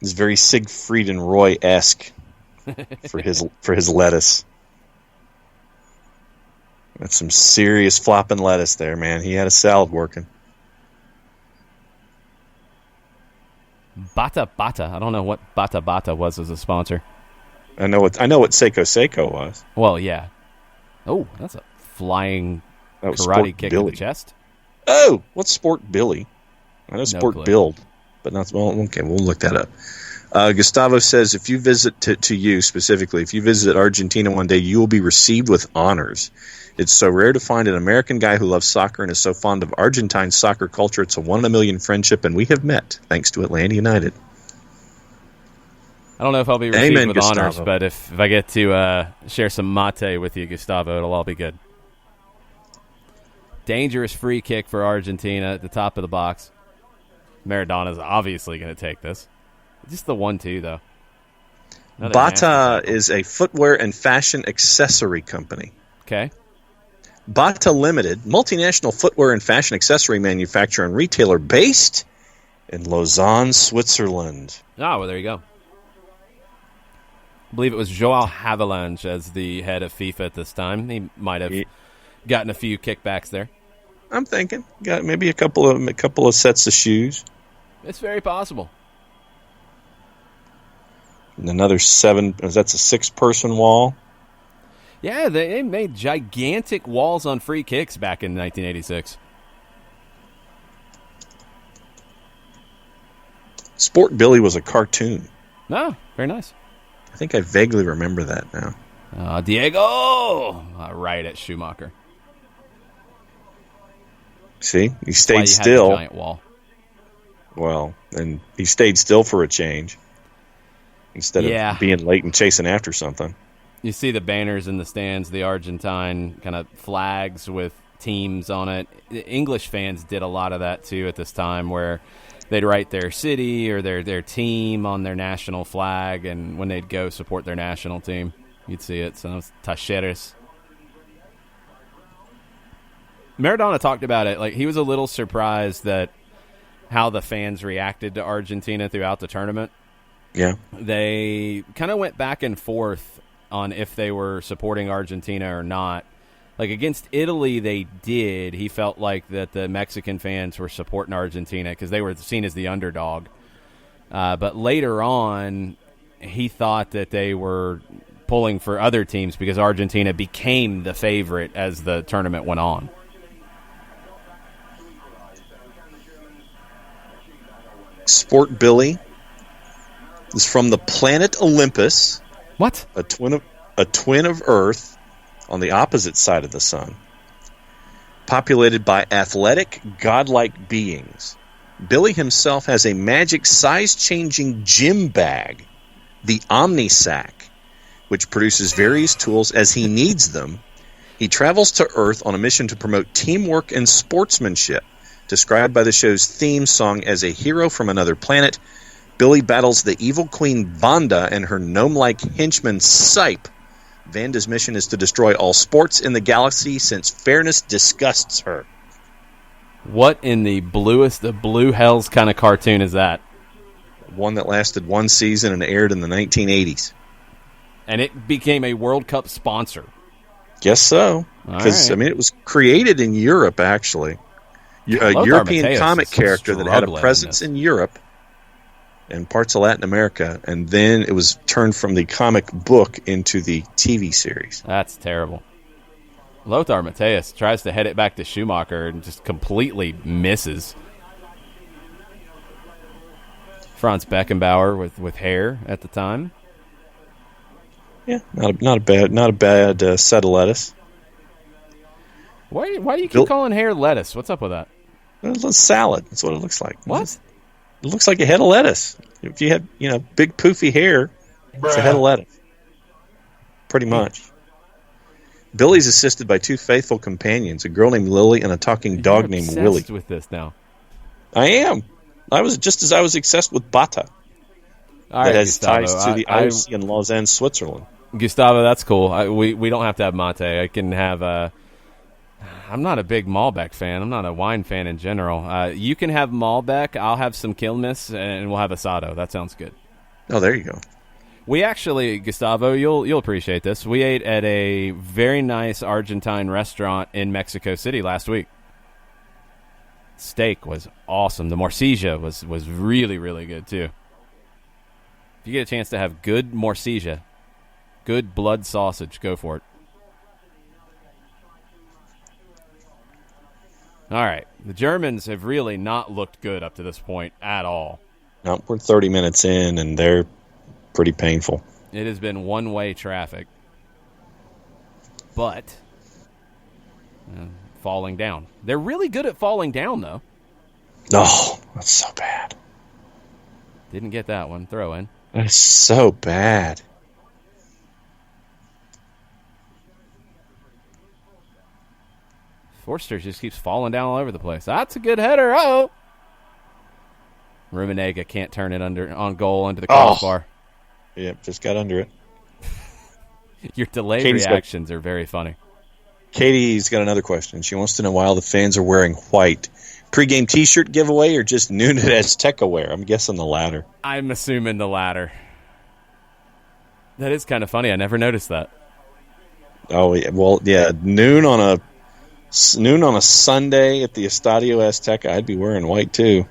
It's very Siegfried and Roy-esque for his lettuce. That's some serious flopping lettuce there, man. He had a salad working. Bata Bata. I don't know what Bata Bata was as a sponsor. I know what Seiko Seiko was. Well, yeah. Oh, that's a flying karate kick in the chest. Oh, what's Sport Billy? I know No Sport clue. Build, but not. Well, okay, we'll look that up. Gustavo says, if you visit to you specifically, if you visit Argentina one day, you will be received with honors. It's so rare to find an American guy who loves soccer and is so fond of Argentine soccer culture. It's a 1 in a million friendship, and we have met thanks to Atlanta United. I don't know if I'll be received Amen, with Gustavo. honors, but if I get to share some mate with you, Gustavo, it'll all be good. Dangerous free kick for Argentina at the top of the box. Maradona's obviously going to take this. Just the 1-2, though. Another nasty Bata tackle. is a footwear and fashion accessory company. Okay. Bata Limited, multinational footwear and fashion accessory manufacturer and retailer based in Lausanne, Switzerland. Oh, well, there you go. I believe it was Joao Havelange as the head of FIFA at this time. He might have gotten a few kickbacks there. I'm thinking got maybe a couple of sets of shoes. It's very possible. And another 7. That's a 6-person wall. Yeah, they made gigantic walls on free kicks back in 1986. Sport Billy was a cartoon. No, very nice. I think I vaguely remember that now. Diego! Right at Schumacher. See, he Why stayed you had the still. giant wall. Well, and he stayed still for a change instead of being late and chasing after something. You see the banners in the stands, the Argentine kind of flags with teams on it. The English fans did a lot of that too at this time, where they'd write their city or their team on their national flag, and when they'd go support their national team, you'd see it. So it was Tacheres. Maradona talked about it. Like, he was a little surprised that how the fans reacted to Argentina throughout the tournament. Yeah. They kind of went back and forth on if they were supporting Argentina or not. Like, against Italy, they did. He felt like that the Mexican fans were supporting Argentina because they were seen as the underdog. But later on, he thought that they were pulling for other teams because Argentina became the favorite as the tournament went on. Sport Billy is from the planet Olympus. What? A twin of Earth on the opposite side of the sun, populated by athletic, godlike beings. Billy himself has a magic size-changing gym bag, the Omnisac, which produces various tools as he needs them. He travels to Earth on a mission to promote teamwork and sportsmanship. Described by the show's theme song as a hero from another planet, Billy battles the evil queen Vanda and her gnome-like henchman Sipe. Vanda's mission is to destroy all sports in the galaxy since fairness disgusts her. What in the bluest of blue hells kind of cartoon is that? One that lasted one season and aired in the 1980s. And it became a World Cup sponsor. Guess so. Because, right. it was created in Europe, actually. A Lothar European Matthäus comic is character that had a struggling presence in Europe and parts of Latin America, and then it was turned from the comic book into the TV series. That's terrible. Lothar Matthäus tries to head it back to Schumacher and just completely misses. Franz Beckenbauer with hair at the time. Yeah, not a bad set of lettuce. Why do you keep calling hair lettuce? What's up with that? It's a salad. That's what it looks like. What? It looks like a head of lettuce. If you had, big poofy hair, it's a head of lettuce. Pretty much. Billy's assisted by 2 faithful companions, a girl named Lily and a talking dog named Willie. Obsessed with this now. I am. I was obsessed with Bata. All that right, has Gustavo, ties to the IOC in Lausanne, Switzerland. Gustavo, that's cool. We don't have to have mate. I can have I'm not a big Malbec fan. I'm not a wine fan in general. You can have Malbec. I'll have some Quilmes, and we'll have asado. That sounds good. Oh, there you go. We actually, Gustavo, you'll appreciate this. We ate at a very nice Argentine restaurant in Mexico City last week. Steak was awesome. The morcilla was really, really good, too. If you get a chance to have good morcilla, good blood sausage, go for it. All right. The Germans have really not looked good up to this point at all. No, we're 30 minutes in, and they're pretty painful. It has been one-way traffic. But falling down. They're really good at falling down, though. Oh, that's so bad. Didn't get that one. Throw in. That's so bad. Forster just keeps falling down all over the place. That's a good header. Oh, Rumenega can't turn it on goal under the crossbar. Yep, just got under it. Your delayed reactions are very funny. Katie's got another question. She wants to know why all the fans are wearing white. Pre-game T-shirt giveaway or just Noon at Azteca wear? I'm guessing the latter. I'm assuming the latter. That is kind of funny. I never noticed that. Oh, yeah. Well, yeah, noon on a Sunday at the Estadio Azteca, I'd be wearing white too.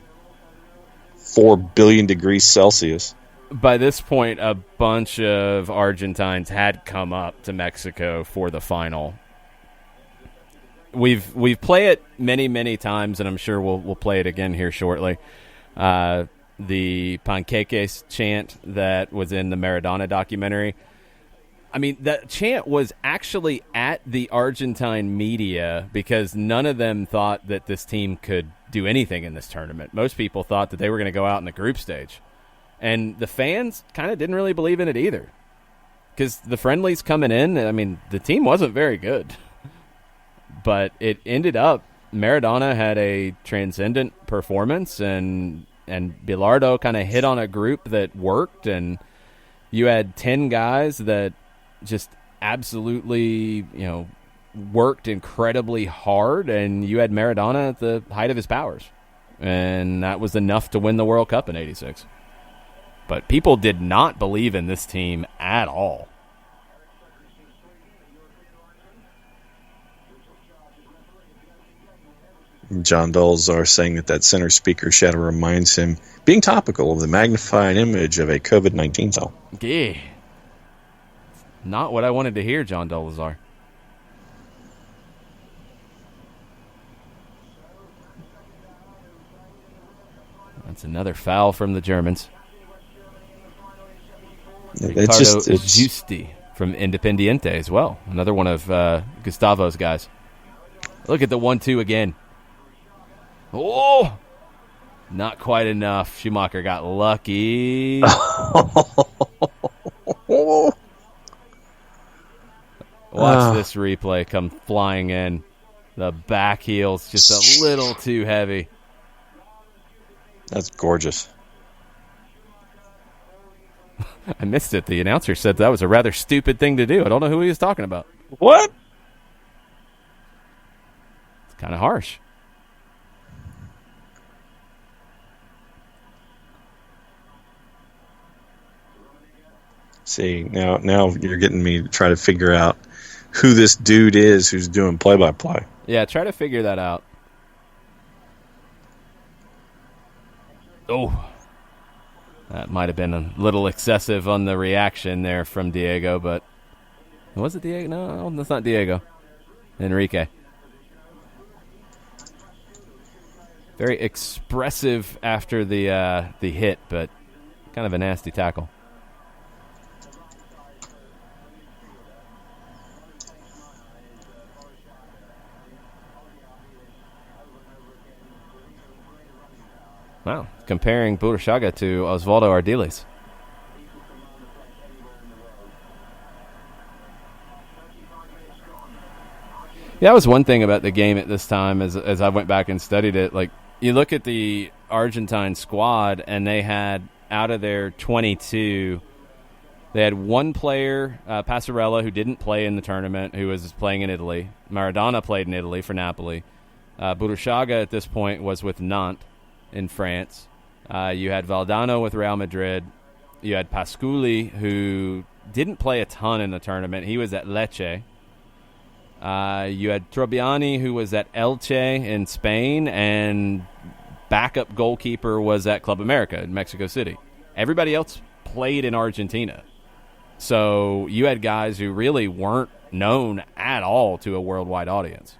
4 billion degrees Celsius. By this point, a bunch of Argentines had come up to Mexico for the final. We've played it many times, and I'm sure we'll play it again here shortly. The Panqueques chant that was in the Maradona documentary. I mean, that chant was actually at the Argentine media because none of them thought that this team could do anything in this tournament. Most people thought that they were going to go out in the group stage. And the fans kind of didn't really believe in it either. Because the friendlies coming in, I mean, the team wasn't very good. But it ended up, Maradona had a transcendent performance, and Bilardo kind of hit on a group that worked, and you had 10 guys that just absolutely, worked incredibly hard, and you had Maradona at the height of his powers. And that was enough to win the World Cup in '86. But people did not believe in this team at all. John Dulles are saying that center speaker shadow reminds him, being topical, of the magnified image of a COVID-19 cell. Yeah. Not what I wanted to hear, John Dolazar. That's another foul from the Germans. Ricardo Giusti from Independiente as well. Another one of Gustavo's guys. Look at the 1-2 again. Oh! Not quite enough. Schumacher got lucky. Watch this replay come flying in. The back heel's just a little too heavy. That's gorgeous. I missed it. The announcer said that was a rather stupid thing to do. I don't know who he was talking about. What? It's kind of harsh. See, now you're getting me to try to figure out who this dude is who's doing play-by-play. Yeah, try to figure that out. Oh. That might have been a little excessive on the reaction there from Diego, but was it Diego? No, that's not Diego. Enrique. Very expressive after the hit, but kind of a nasty tackle. Wow, comparing Burushaga to Osvaldo Ardiles. Yeah, that was one thing about the game at this time as I went back and studied it. Like, you look at the Argentine squad, and they had, out of their 22, they had one player, Passarella, who didn't play in the tournament, who was playing in Italy. Maradona played in Italy for Napoli. Burushaga at this point was with Nantes in France. You had Valdano with Real Madrid. You had Pasculi, who didn't play a ton in the tournament. He was at Lecce. You had Trobiani, who was at Elche in Spain, and backup goalkeeper was at Club America in Mexico City. Everybody else played in Argentina. So you had guys who really weren't known at all to a worldwide audience.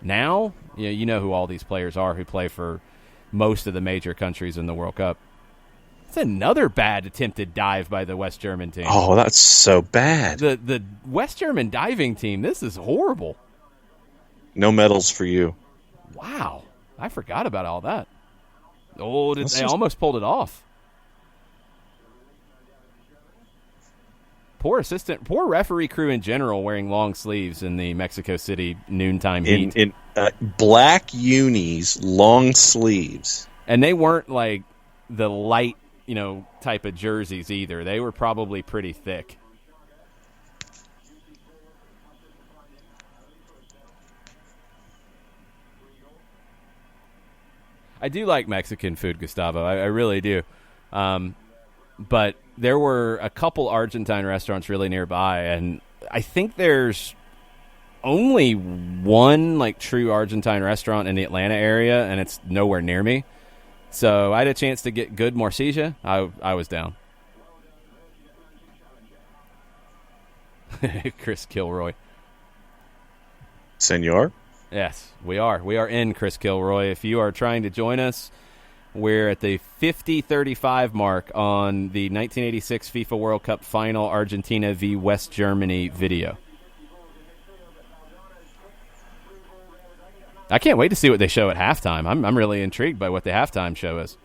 Now, you know who all these players are who play for most of the major countries in the World Cup. It's another bad attempted dive by the West German team. Oh, that's so bad. The West German diving team, this is horrible. No medals for you. Wow. I forgot about all that. Oh, they almost pulled it off. Poor referee crew in general wearing long sleeves in the Mexico City noontime heat. In black unis, long sleeves. And they weren't like the light, type of jerseys either. They were probably pretty thick. I do like Mexican food, Gustavo. I really do. But there were a couple Argentine restaurants really nearby, and I think there's only one like true Argentine restaurant in the Atlanta area, and it's nowhere near me. So I had a chance to get good morcilla. I was down. Chris Kilroy. Senor? Yes, we are. We are in Chris Kilroy. If you are trying to join us, we're at the 50-35 mark on the 1986 FIFA World Cup final, Argentina v. West Germany video. I can't wait to see what they show at halftime. I'm really intrigued by what the halftime show is.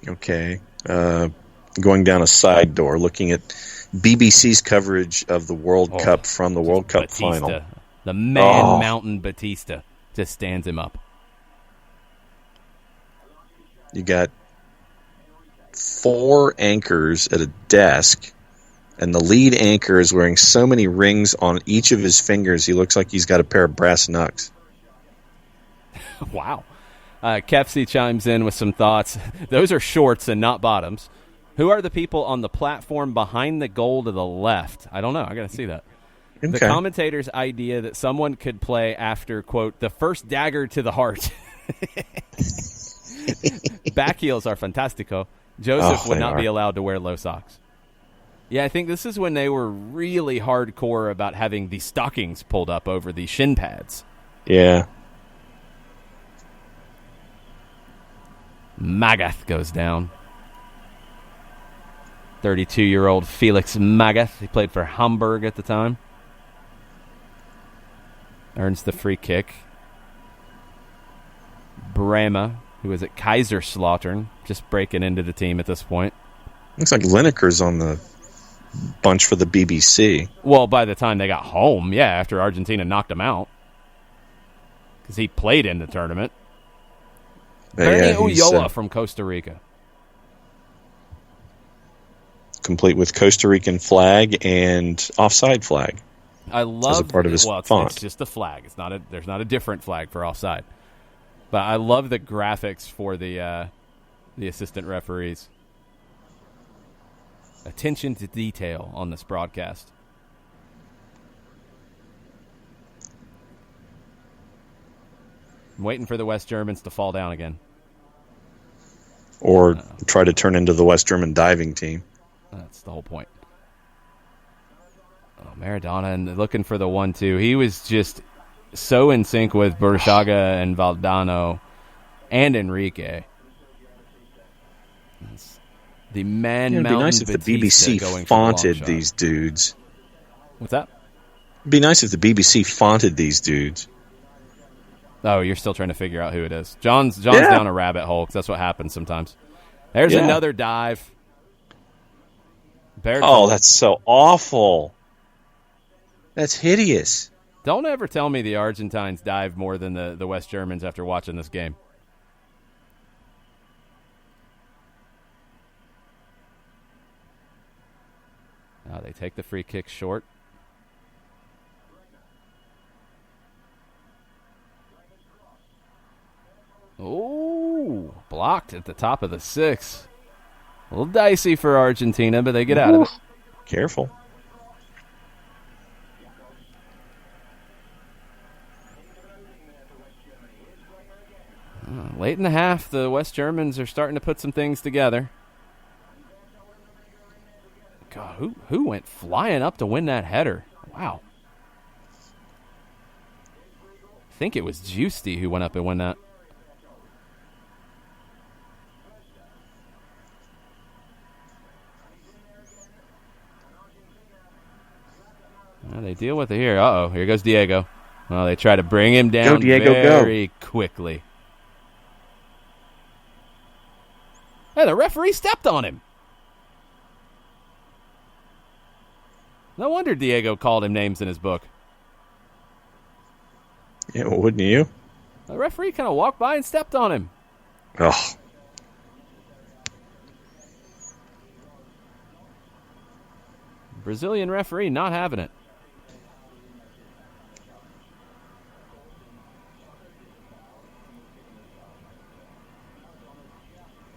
Okay. Going down a side door, looking at BBC's coverage of the World Cup from the World Cup final. The man Mountain Batista just stands him up. You got 4 anchors at a desk, and the lead anchor is wearing so many rings on each of his fingers, he looks like he's got a pair of brass knucks. Wow. Kefsey chimes in with some thoughts. Those are shorts and not bottoms. Who are the people on the platform behind the goal to the left? I don't know. I got to see that. Okay. The commentator's idea that someone could play after, quote, the first dagger to the heart. Back heels are fantastico. Joseph would not be allowed to wear low socks. Yeah, I think this is when they were really hardcore about having the stockings pulled up over the shin pads. Yeah. Magath goes down. 32-year-old Felix Magath. He played for Hamburg at the time. Earns the free kick. Brema, who is at Kaiserslautern, just breaking into the team at this point. Looks like Lineker's on the bunch for the BBC. Well, by the time they got home, after Argentina knocked him out. Because he played in the tournament. Bernie Ulloa from Costa Rica. Complete with Costa Rican flag and offside flag. I love as a part of his font. It's just a flag. There's not a different flag for offside. But I love the graphics for the assistant referees. Attention to detail on this broadcast. I'm waiting for the West Germans to fall down again. Or try to turn into the West German diving team. That's the whole point. Oh, Maradona and looking for the 1-2. He was just so in sync with Burchaga and Valdano and Enrique. The man It'd be nice if the BBC fonted these dudes. What's that? It'd be nice if the BBC fonted these dudes. Oh, you're still trying to figure out who it is. John's down a rabbit hole because that's what happens sometimes. There's another dive. Oh, that's so awful. That's hideous. Don't ever tell me the Argentines dive more than the West Germans after watching this game. Oh, they take the free kick short. Oh, blocked at the top of the 6. A little dicey for Argentina, but they get out of it. Careful. Late in the half, the West Germans are starting to put some things together. God, who went flying up to win that header? Wow. I think it was Juicy who went up and won that. Well, they deal with it here. Uh-oh, here goes Diego. Well, they try to bring him down very quickly. Hey, the referee stepped on him. No wonder Diego called him names in his book. Yeah, well, wouldn't you? The referee kind of walked by and stepped on him. Oh. Brazilian referee not having it.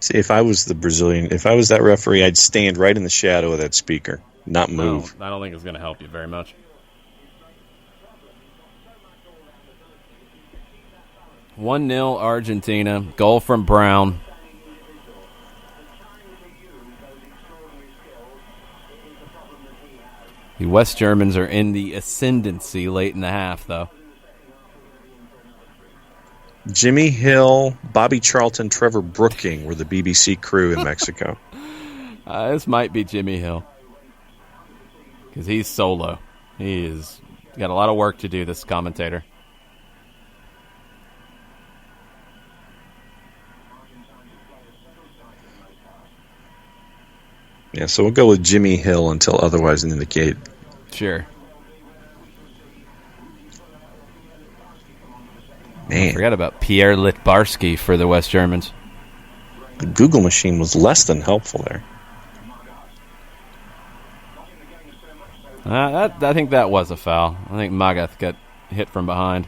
See, if I was that referee, I'd stand right in the shadow of that speaker, not move. No, I don't think it's going to help you very much. (1-0) Argentina. Goal from Brown. The West Germans are in the ascendancy late in the half, though. Jimmy Hill, Bobby Charlton, Trevor Brooking were the BBC crew in Mexico. This might be Jimmy Hill. Because he's solo. He's got a lot of work to do, this commentator. Yeah, so we'll go with Jimmy Hill until otherwise indicated. Sure. Man. I forgot about Pierre Litbarski for the West Germans. The Google machine was less than helpful there. I think that was a foul. I think Magath got hit from behind.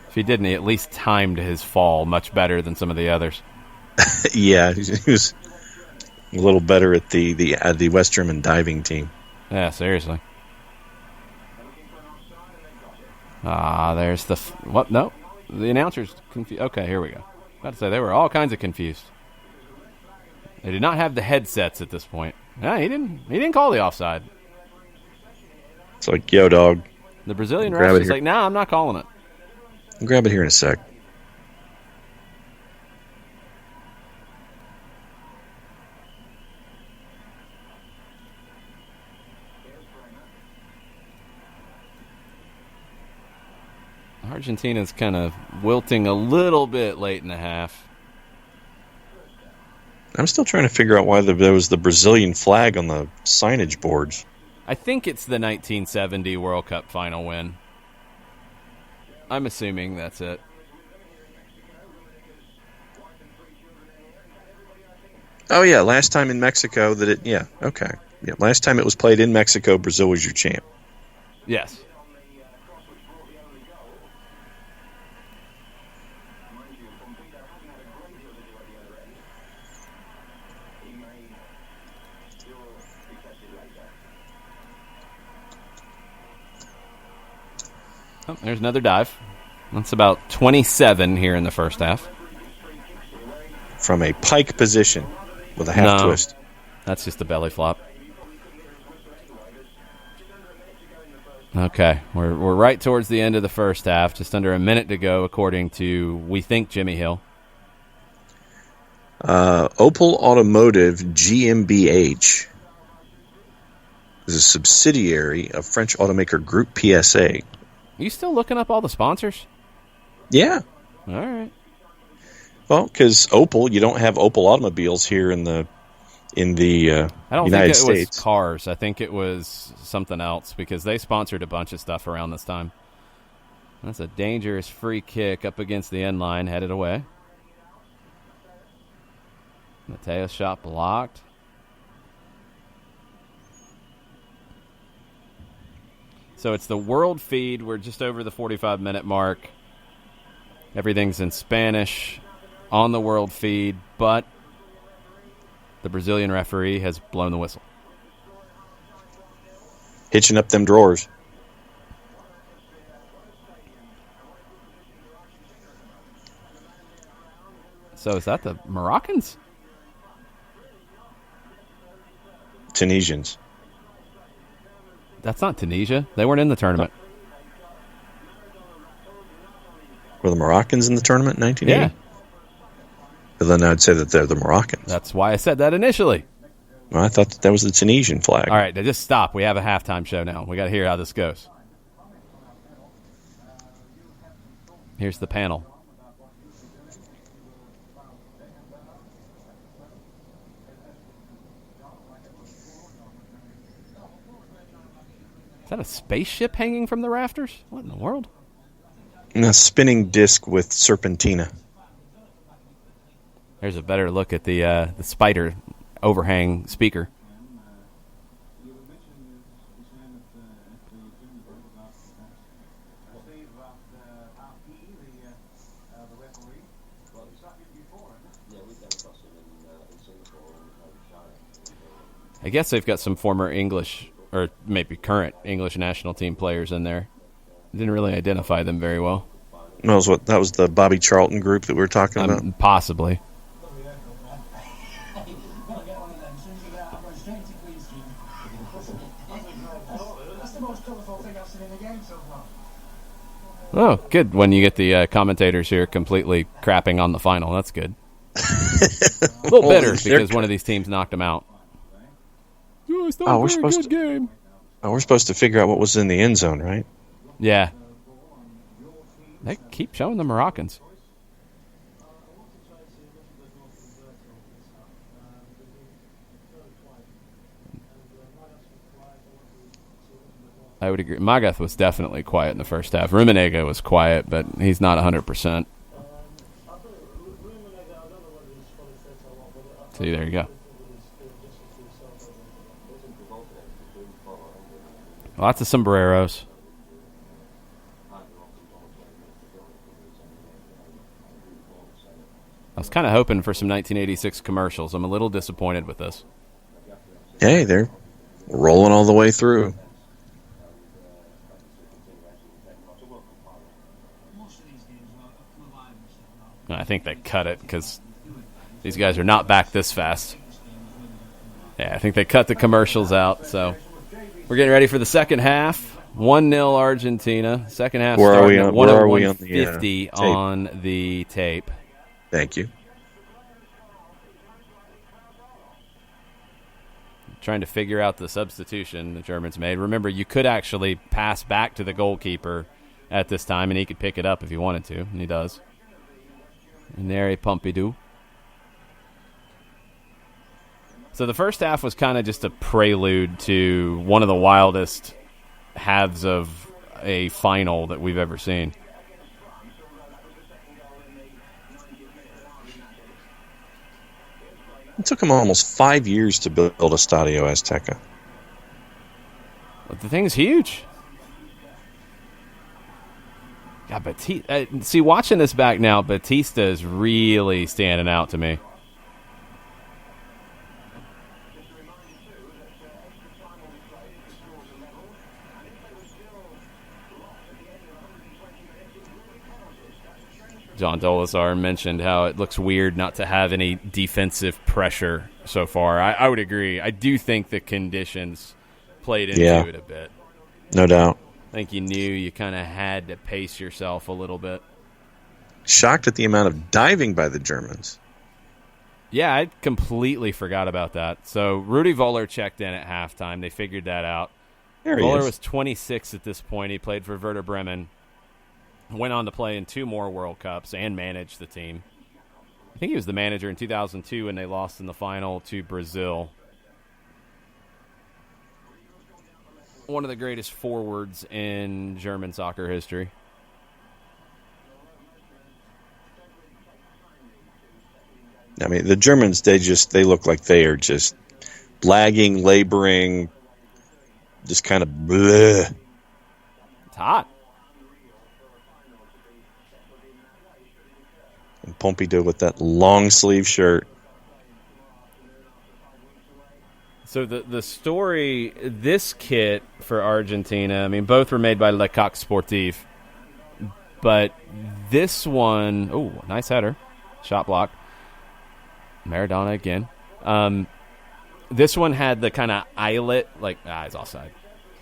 If he didn't, he at least timed his fall much better than some of the others. Yeah, he was a little better at the West German diving team. Yeah, seriously. There's the... what? No. The announcer's confused. Okay, here we go. About to say, they were all kinds of confused. They did not have the headsets at this point. Yeah, he didn't call the offside. It's like, yo, dog. The Brazilian ref is like, nah, I'm not calling it. I'll grab it here in a sec. Argentina's kind of wilting a little bit late in the half. I'm still trying to figure out why there was the Brazilian flag on the signage boards. I think it's the 1970 World Cup final win. I'm assuming that's it. Oh, yeah, last time in Mexico okay. Yeah, last time it was played in Mexico, Brazil was your champ. Yes. Oh, there's another dive. That's about 27 here in the first half. From a pike position with a half twist. That's just a belly flop. Okay, we're right towards the end of the first half, just under a minute to go, according to, we think, Jimmy Hill. Opel Automotive GmbH is a subsidiary of French automaker Group PSA. You still looking up all the sponsors? Yeah. All right. Well, because Opel, you don't have Opel automobiles here in the United I don't think it States. was cars. I think it was something else because they sponsored a bunch of stuff around this time. That's a dangerous free kick up against the end line, headed away. Mateo's shot blocked. So it's the world feed. We're just over the 45-minute mark. Everything's in Spanish on the world feed, but the Brazilian referee has blown the whistle. Hitching up them drawers. So is that the Moroccans? Tunisians. That's not Tunisia. They weren't in the tournament. Were the Moroccans in the tournament in 1980? Yeah. But then I'd say that they're the Moroccans. That's why I said that initially. Well, I thought that was the Tunisian flag. All right, now just stop. We have a halftime show now. We got to hear how this goes. Here's the panel. Is that a spaceship hanging from the rafters? What in the world? And a spinning disc with serpentina. There's a better look at the spider overhang speaker. I guess they've got some former English, or maybe current English national team players in there. Didn't really identify them very well. That was the Bobby Charlton group that we were talking about? Possibly. Oh, good. When you get the commentators here completely crapping on the final. That's good. A little bitter because one of these teams knocked them out. Oh, it's not a very good game. Oh, we're supposed to figure out what was in the end zone, right? Yeah. They keep showing the Moroccans. I would agree. Magath was definitely quiet in the first half. Rummenigge was quiet, but he's not 100%. See, there you go. Lots of sombreros. I was kind of hoping for some 1986 commercials. I'm a little disappointed with this. Hey, they're rolling all the way through. I think they cut it because these guys are not back this fast. Yeah, I think they cut the commercials out, so we're getting ready for the second half. 1-0 Argentina. Second half starting at 101.50 on the tape. Thank you. Trying to figure out the substitution the Germans made. Remember, you could actually pass back to the goalkeeper at this time, and he could pick it up if he wanted to, and he does. And there, Pompidou. So the first half was kind of just a prelude to one of the wildest halves of a final that we've ever seen. It took them almost 5 years to build Estadio Azteca. But the thing's huge. God, Batista. See, watching this back now, Batista is really standing out to me. John Dolazar mentioned how it looks weird not to have any defensive pressure so far. I would agree. I do think the conditions played into it a bit. No doubt. I think you knew you kind of had to pace yourself a little bit. Shocked at the amount of diving by the Germans. Yeah, I completely forgot about that. So Rudi Voller checked in at halftime. They figured that out. Voller was 26 at this point. He played for Werder Bremen. Went on to play in 2 more World Cups and manage the team. I think he was the manager in 2002 when they lost in the final to Brazil. One of the greatest forwards in German soccer history. I mean, the Germans, they look like they are just lagging, laboring, just kind of bleh. It's hot. And Pompidou with that long sleeve shirt. So the story, this kit for Argentina, I mean, both were made by Le Coq Sportif, but this one, oh, nice header, shot block, Maradona again. This one had the kind of eyelet, like, it's offside.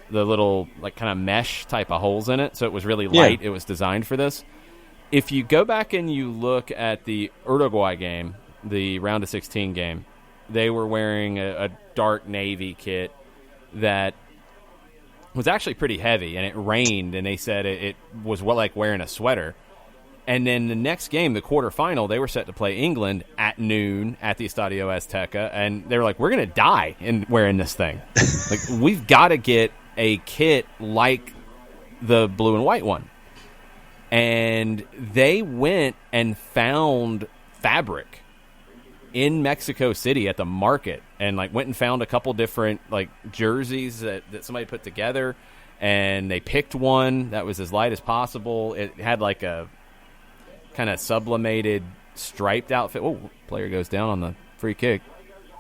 the little like kind of mesh type of holes in it, so it was really light. It was designed for this. If you go back and you look at the Uruguay game, the round of 16 game, they were wearing a dark navy kit that was actually pretty heavy, and it rained, and they said it was like wearing a sweater. And then the next game, the quarterfinal, they were set to play England at noon at the Estadio Azteca, and they were like, we're going to die in wearing this thing. Like, we've got to get a kit like the blue and white one. And they went and found fabric in Mexico City at the market, and like went and found a couple different like jerseys that somebody put together, and they picked one that was as light as possible. It had like a kind of sublimated striped outfit. Oh, player goes down on the free kick.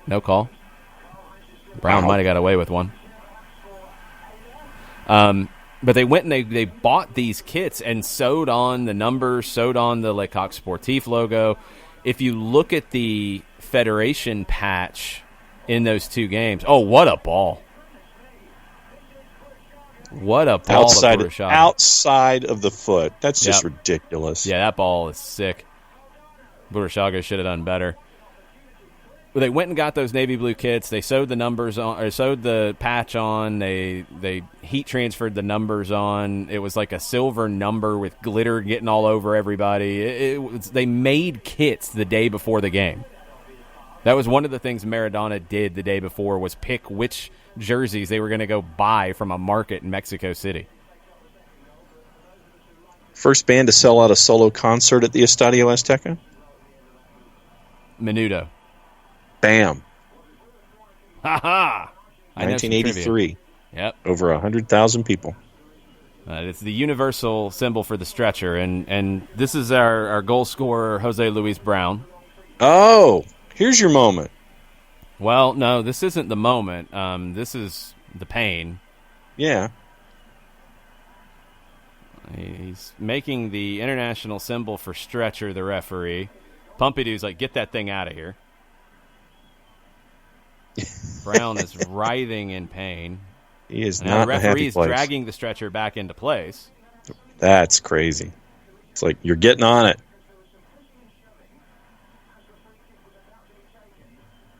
No call. Brown might have got away with one. But they went and they bought these kits and sewed on the numbers, sewed on the Le Coq Sportif logo. If you look at the Federation patch in those two games, oh, what a ball. What a ball outside of the foot. That's just ridiculous. Yeah, that ball is sick. Burruchaga should have done better. Well, they went and got those navy blue kits. They sewed the numbers on, or sewed the patch on. They heat transferred the numbers on. It was like a silver number with glitter getting all over everybody. They made kits the day before the game. That was one of the things Maradona did the day before, was pick which jerseys they were going to go buy from a market in Mexico City. First band to sell out a solo concert at the Estadio Azteca? Menudo. Bam. Ha-ha! 1983. Yep. Over 100,000 people. It's the universal symbol for the stretcher, and this is our goal scorer, Jose Luis Brown. Oh, here's your moment. Well, no, this isn't the moment. This is the pain. Yeah. He's making the international symbol for stretcher, the referee. Pompidou's like, get that thing out of here. Brown is writhing in pain. He is now not the in a happy referee is place. dragging the stretcher back into place. That's crazy. It's like, you're getting on it.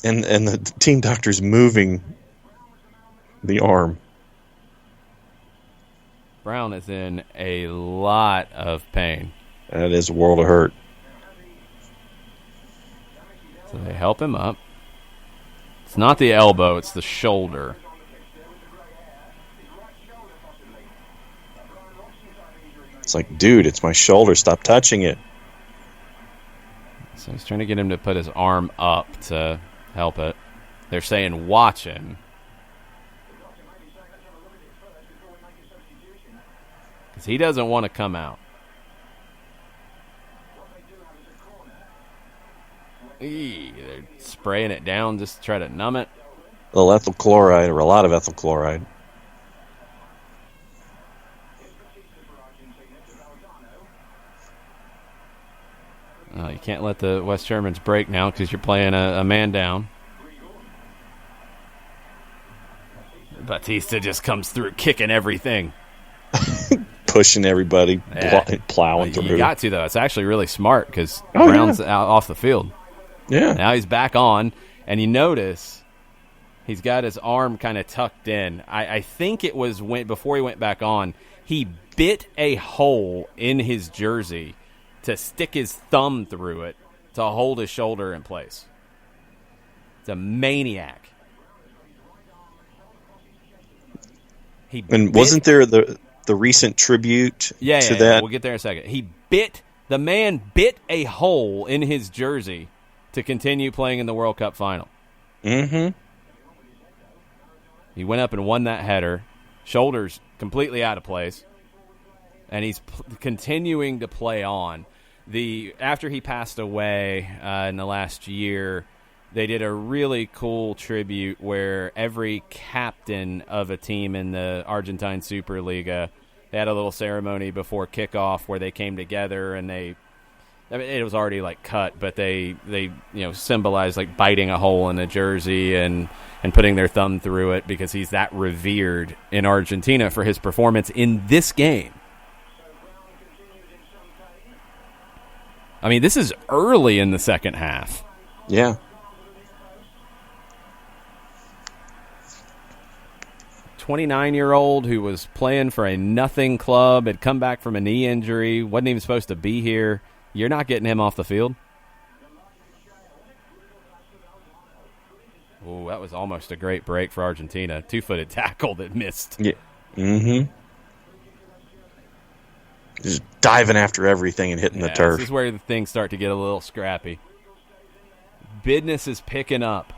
And the team doctor's moving the arm. Brown is in a lot of pain. That is a world of hurt. So they help him up. It's not the elbow, it's the shoulder. It's like, dude, it's my shoulder. Stop touching it. So he's trying to get him to put his arm up to help it. They're saying, watch him. Because he doesn't want to come out. They're spraying it down just to try to numb it. A little ethyl chloride, or a lot of ethyl chloride. You can't let the West Germans break now because you're playing a man down. Batista just comes through kicking everything. Pushing everybody, plowing through. You got to, though. It's actually really smart because Brown's out off the field. Yeah. Now he's back on, and you notice he's got his arm kind of tucked in. I think it was before he went back on, he bit a hole in his jersey to stick his thumb through it to hold his shoulder in place. It's a maniac. Wasn't there the recent tribute to that? Yeah, we'll get there in a second. The man bit a hole in his jersey to continue playing in the World Cup final. Mm-hmm. He went up and won that header. Shoulders completely out of place. And he's continuing to play on. After he passed away in the last year, they did a really cool tribute where every captain of a team in the Argentine Superliga, they had a little ceremony before kickoff where they came together and they I mean, it was already like cut, but they symbolize like biting a hole in a jersey and putting their thumb through it because he's that revered in Argentina for his performance in this game. I mean, this is early in the second half. Yeah. $29-year-old who was playing for a nothing club, had come back from a knee injury, wasn't even supposed to be here. You're not getting him off the field. Oh, that was almost a great break for Argentina. 2-footed tackle that missed. Yeah. Mm-hmm. Just diving after everything and hitting the turf. This is where the things start to get a little scrappy. Business is picking up.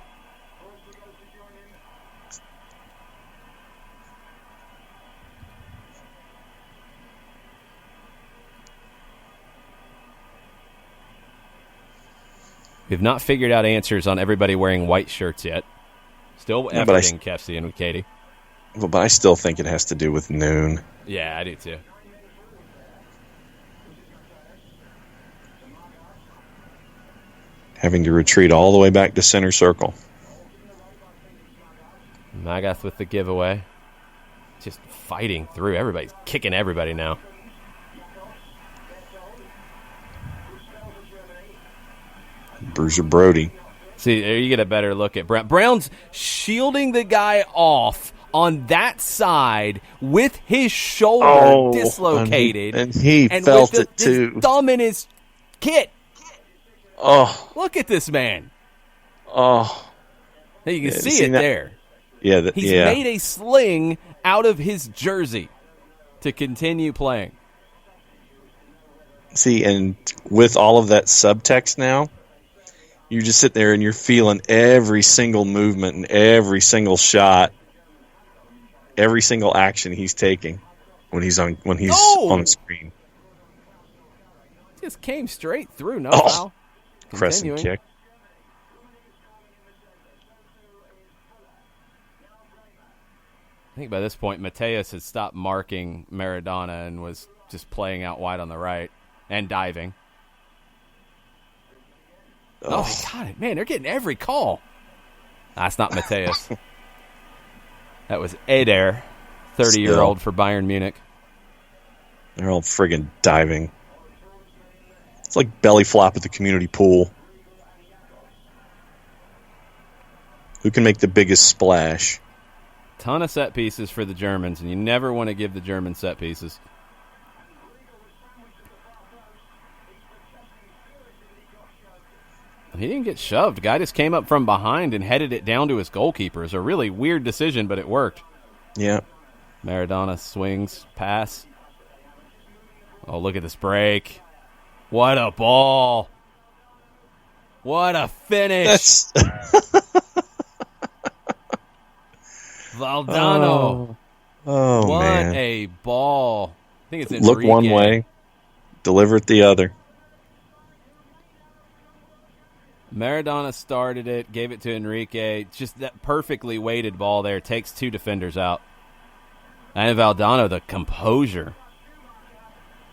We've not figured out answers on everybody wearing white shirts yet. Still efforting Kefsey and Katie. But I still think it has to do with noon. Yeah, I do too. Having to retreat all the way back to center circle. Magath with the giveaway. Just fighting through. Everybody's kicking everybody now. Bruiser Brody. See, there you get a better look at Brown. Brown's shielding the guy off on that side with his shoulder dislocated. And he felt it too. His thumb in his kit. Oh. Look at this man. Oh. You can see it there. Yeah. He's made a sling out of his jersey to continue playing. See, and with all of that subtext now, you just sit there and you're feeling every single movement and every single shot, every single action he's taking when he's on the screen. Just came straight through. No foul. Crescent kick. I think by this point, Mateus had stopped marking Maradona and was just playing out wide on the right and diving. Oh, they got it. Man, they're getting every call. That's not Mateus. That was Eder, 30-year-old for Bayern Munich. They're all friggin' diving. It's like belly flop at the community pool. Who can make the biggest splash? Ton of set pieces for the Germans, and you never want to give the Germans set pieces. He didn't get shoved. The guy just came up from behind and headed it down to his goalkeeper. It's a really weird decision, but it worked. Yeah. Maradona swings, pass. Oh, look at this break. What a ball. What a finish. Valdano. Oh, what man. What a ball. I think it's Enrique. Look one way, deliver it the other. Maradona started it, gave it to Enrique. Just that perfectly weighted ball there. Takes two defenders out. And Valdano, the composure.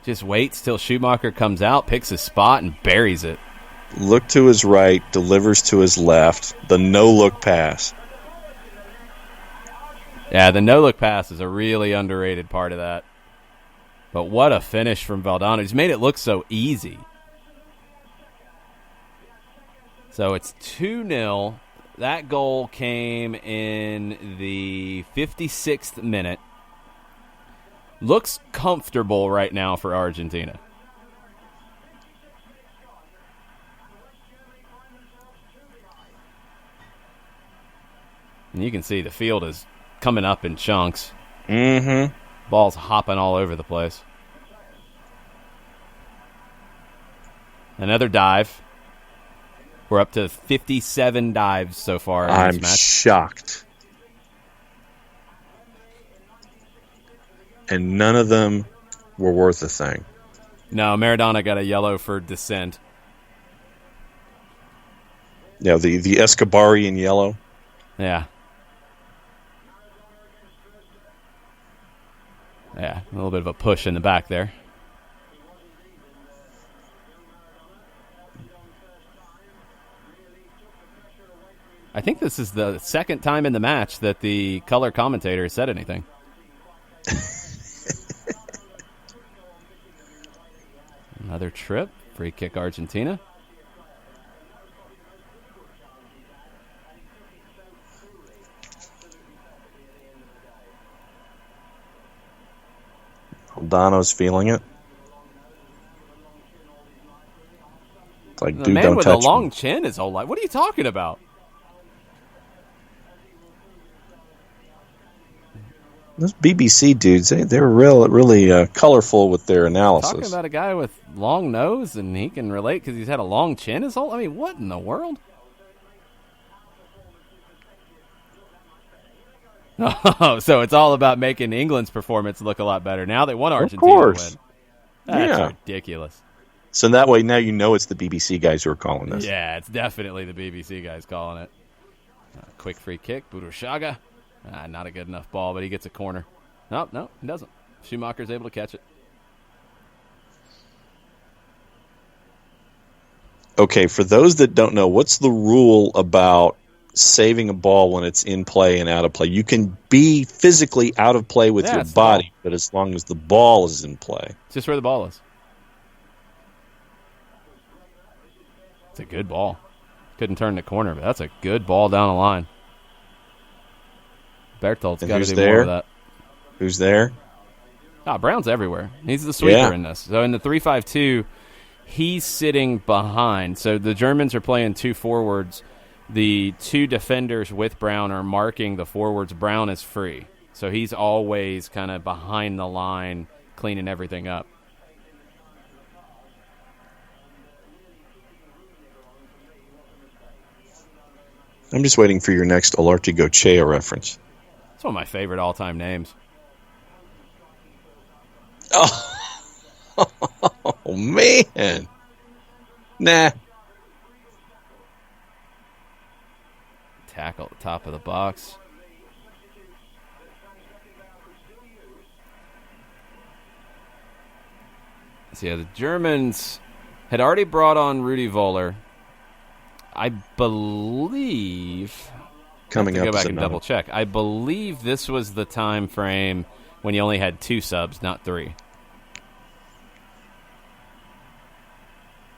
Just waits till Schumacher comes out, picks his spot, and buries it. Look to his right, delivers to his left. The no-look pass. Yeah, the no-look pass is a really underrated part of that. But what a finish from Valdano. He's made it look so easy. So it's 2-0. That goal came in the 56th minute. Looks comfortable right now for Argentina. And you can see the field is coming up in chunks. Mm-hmm. Ball's hopping all over the place. Another dive. We're up to 57 dives so far in this match. I'm shocked. And none of them were worth a thing. No, Maradona got a yellow for dissent. Yeah, the Escobarian yellow. Yeah. Yeah, a little bit of a push in the back there. I think this is the second time in the match that the color commentator said anything. Another trip. Free kick Argentina. Aldano's feeling it. It's like, The dude, man don't with touch a long me. chin his whole life. What are you talking about? Those BBC dudes, they're really colorful with their analysis. Talking about a guy with long nose and he can relate because he's had a long chin his whole. I mean, what in the world? Oh, so it's all about making England's performance look a lot better. Now they want Argentina to win. That's ridiculous. So that way now you know it's the BBC guys who are calling this. Yeah, it's definitely the BBC guys calling it. Quick free kick, Budushaga. Not a good enough ball, but he gets a corner. No, he doesn't. Schumacher's able to catch it. Okay, for those that don't know, what's the rule about saving a ball when it's in play and out of play? You can be physically out of play with your body, but as long as the ball is in play. It's just where the ball is. It's a good ball. Couldn't turn the corner, but that's a good ball down the line. Berthold's got to do more of that. Who's there? Brown's everywhere. He's the sweeper in this. So in the 3-5-2, he's sitting behind. So the Germans are playing two forwards. The two defenders with Brown are marking the forwards. Brown is free. So he's always kind of behind the line, cleaning everything up. I'm just waiting for your next Olartigochea reference. It's one of my favorite all-time names. Oh, man. Nah. Tackle at the top of the box. So, yeah, the Germans had already brought on Rudi Völler. I believe... Coming up, go back and double check. I believe this was the time frame when you only had 2 subs, not 3.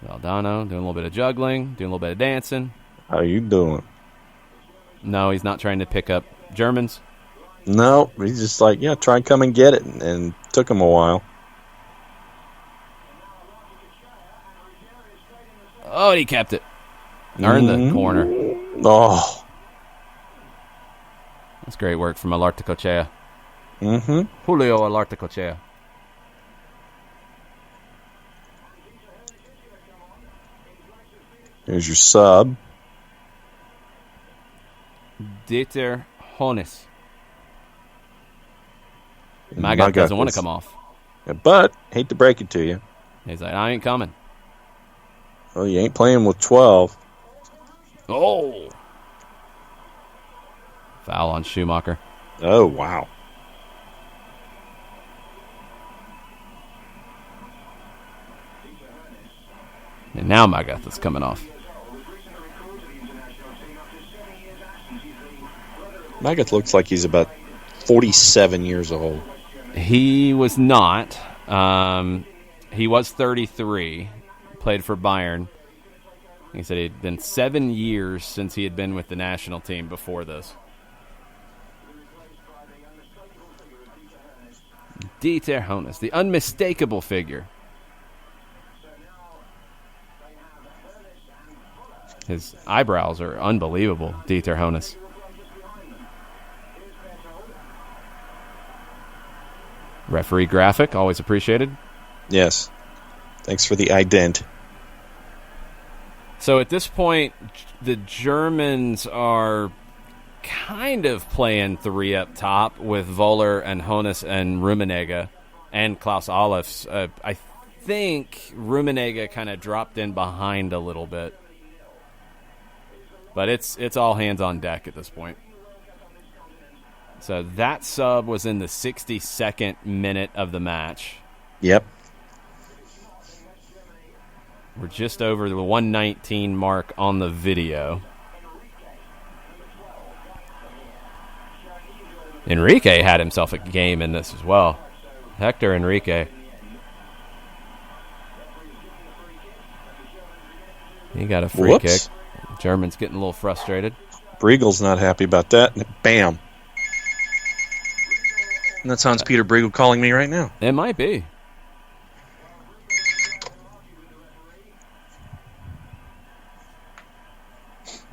Valdano doing a little bit of juggling, doing a little bit of dancing. How you doing? No, he's not trying to pick up Germans. No, he's just like, try and come and get it, and took him a while. Oh, he kept it. Earned the corner. Oh. That's great work from Olartigochea. Mm-hmm. Julio Olartigochea. Here's your sub. Dieter Hones. Magath doesn't want to come off. But, hate to break it to you. He's like, I ain't coming. Well, you ain't playing with 12. Oh! Foul on Schumacher. Oh, wow. And now Magath is coming off. Magath looks like he's about 47 years old. He was not. He was 33. Played for Bayern. He said it had been 7 years since he had been with the national team before this. Dieter Hones, the unmistakable figure. His eyebrows are unbelievable, Dieter Hones. Referee graphic, always appreciated. Yes. Thanks for the ident. So at this point, the Germans are kind of playing 3 up top with Völler and Hones and Rummenigge and Klaus Allofs. I think Rummenigge kind of dropped in behind a little bit. But it's all hands on deck at this point. So that sub was in the 62nd minute of the match. Yep. We're just over the 119 mark on the video. Enrique had himself a game in this as well. Hector Enrique. He got a free kick. German's getting a little frustrated. Briegel's not happy about that. And bam. And that sounds Peter Briegel calling me right now. It might be.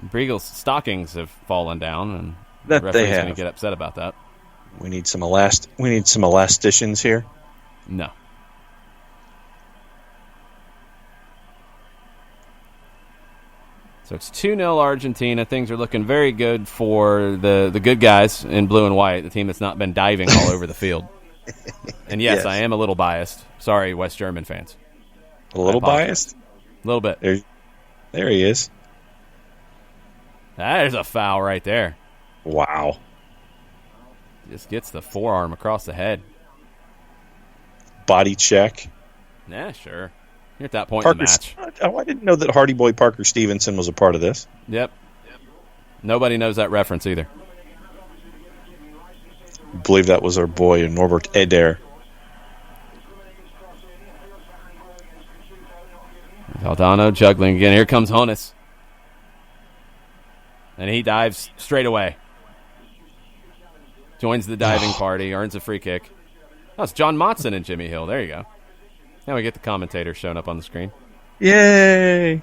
Briegel's stockings have fallen down, and that the referee's they have. Going to get upset about that. We need some elasticians here. No. So it's 2-0 Argentina. Things are looking very good for the good guys in blue and white, the team that's not been diving all over the field. And yes, I am a little biased. Sorry, West German fans. A little biased? A little bit. There he is. There's a foul right there. Wow. Just gets the forearm across the head. Body check. Yeah, sure. You're at that point Parker, in the match. Oh, I didn't know that Hardy Boy Parker Stevenson was a part of this. Yep. Nobody knows that reference either. I believe that was our boy Norbert Eder. Valdano juggling again. Here comes Jonas. And he dives straight away. Joins the diving party, earns a free kick. Oh, it's John Motson and Jimmy Hill. There you go. Now we get the commentators showing up on the screen. Yay!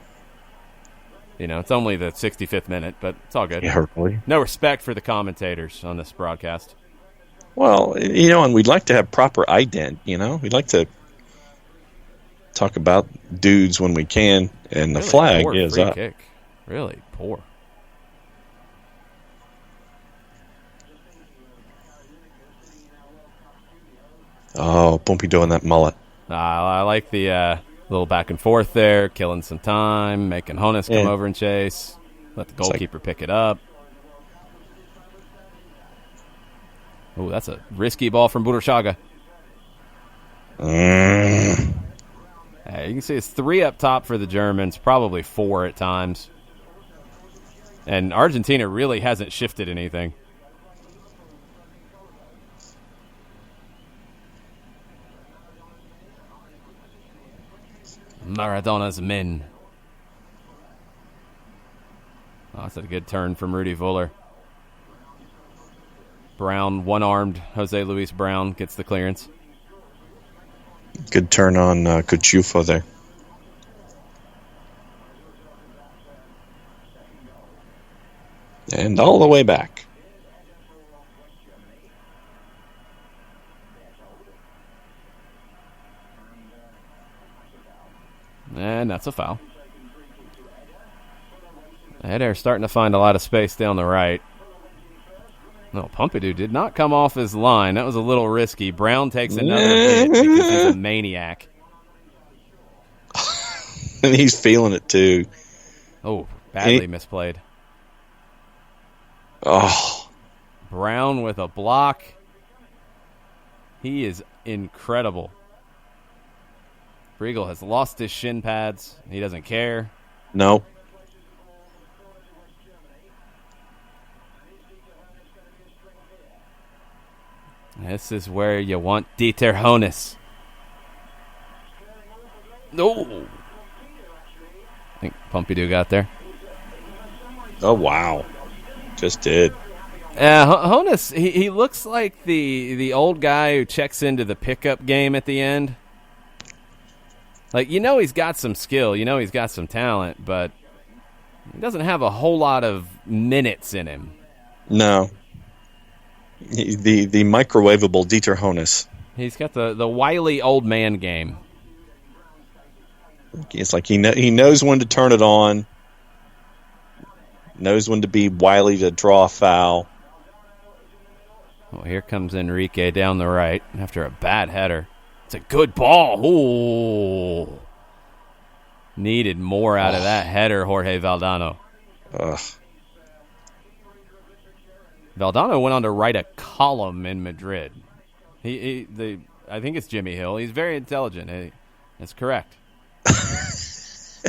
You know, it's only the 65th minute, but it's all good. Yeah, really. No respect for the commentators on this broadcast. Well, and we'd like to have proper ident, We'd like to talk about dudes when we can, and the flag is up. Kick. Really poor. Oh, Bumpy doing that mullet. I like the little back and forth there, killing some time, making Jonas come over and chase, let the goalkeeper pick it up. Oh, that's a risky ball from Burushaga. You can see it's 3 up top for the Germans, probably 4 at times. And Argentina really hasn't shifted anything. Maradona's men. Oh, that's a good turn from Rudy Vuller. Brown, one-armed Jose Luis Brown gets the clearance. Good turn on Cuchufo there. And all the way back. And that's a foul. Eder starting to find a lot of space down the right. No, Pompidou did not come off his line. That was a little risky. Brown takes another hit because he's a maniac. And he's feeling it too. Oh, badly misplayed. Oh. Brown with a block. He is incredible. Briegel has lost his shin pads. He doesn't care. No. This is where you want Dieter Jonas. No. I think Pompidou got there. Oh, wow. Just did. Jonas, he looks like the old guy who checks into the pickup game at the end. Like, he's got some skill. He's got some talent, but he doesn't have a whole lot of minutes in him. No. The microwavable Dieter Jonas. He's got the wily old man game. It's like he knows when to turn it on, knows when to be wily to draw a foul. Well, here comes Enrique down the right after a bad header. It's a good ball. Ooh. Needed more out of that header, Jorge Valdano. Ugh. Valdano went on to write a column in Madrid. I think it's Jimmy Hill. He's very intelligent. That's correct.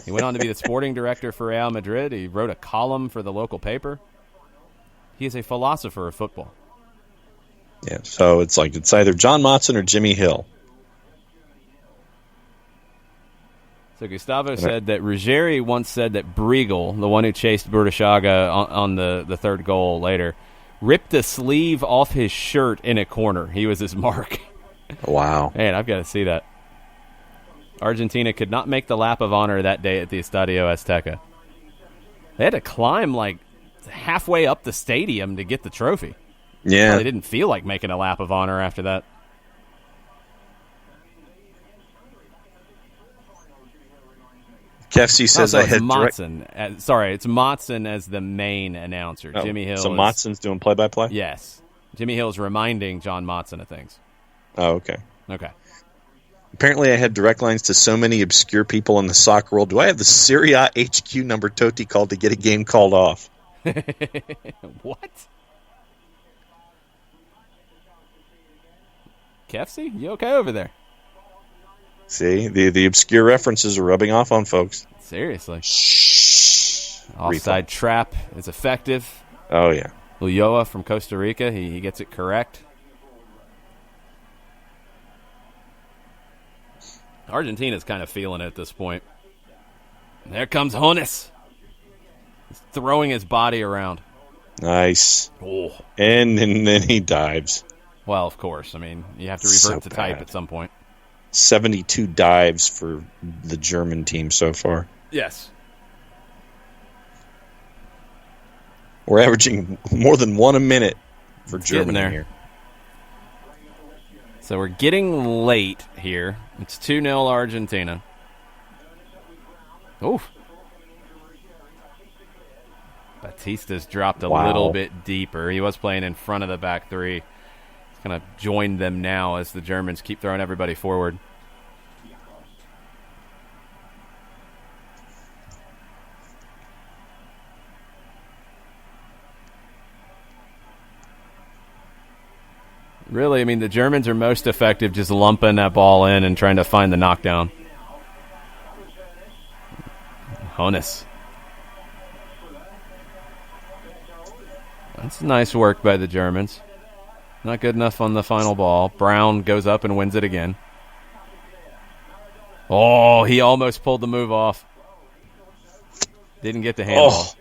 He went on to be the sporting director for Real Madrid. He wrote a column for the local paper. He is a philosopher of football. Yeah, so it's either John Motson or Jimmy Hill. So Gustavo said that Ruggieri once said that Briegel, the one who chased Burdichaga on the third goal later, ripped a sleeve off his shirt in a corner. He was his mark. Wow. Man, I've got to see that. Argentina could not make the lap of honor that day at the Estadio Azteca. They had to climb like halfway up the stadium to get the trophy. Yeah. Well, they didn't feel like making a lap of honor after that. KFC says I had Motson. It's Motson as the main announcer. Jimmy Hill. So Motson's doing play-by-play? Yes. Jimmy Hill's reminding John Motson of things. Oh, okay. Okay. Apparently I had direct lines to so many obscure people in the soccer world. Do I have the Serie A HQ number Totti called to get a game called off? What? KFC, you okay over there? See, the obscure references are rubbing off on folks. Seriously. Shh. Offside trap is effective. Oh, yeah. Ulloa from Costa Rica, he gets it correct. Argentina's kind of feeling it at this point. There comes Jonas. He's throwing his body around. Nice. Oh. And then he dives. Well, of course. I mean, you have to revert to type at some point. 72 dives for the German team so far. Yes. We're averaging more than one a minute for Germany here. So we're getting late here. It's 2-0 Argentina. Oof. Batista's dropped a little bit deeper. He was playing in front of the back three. He's kind of joined them now as the Germans keep throwing everybody forward. Really, I mean, the Germans are most effective just lumping that ball in and trying to find the knockdown. Jonas. That's nice work by the Germans. Not good enough on the final ball. Brown goes up and wins it again. Oh, he almost pulled the move off. Didn't get the handball.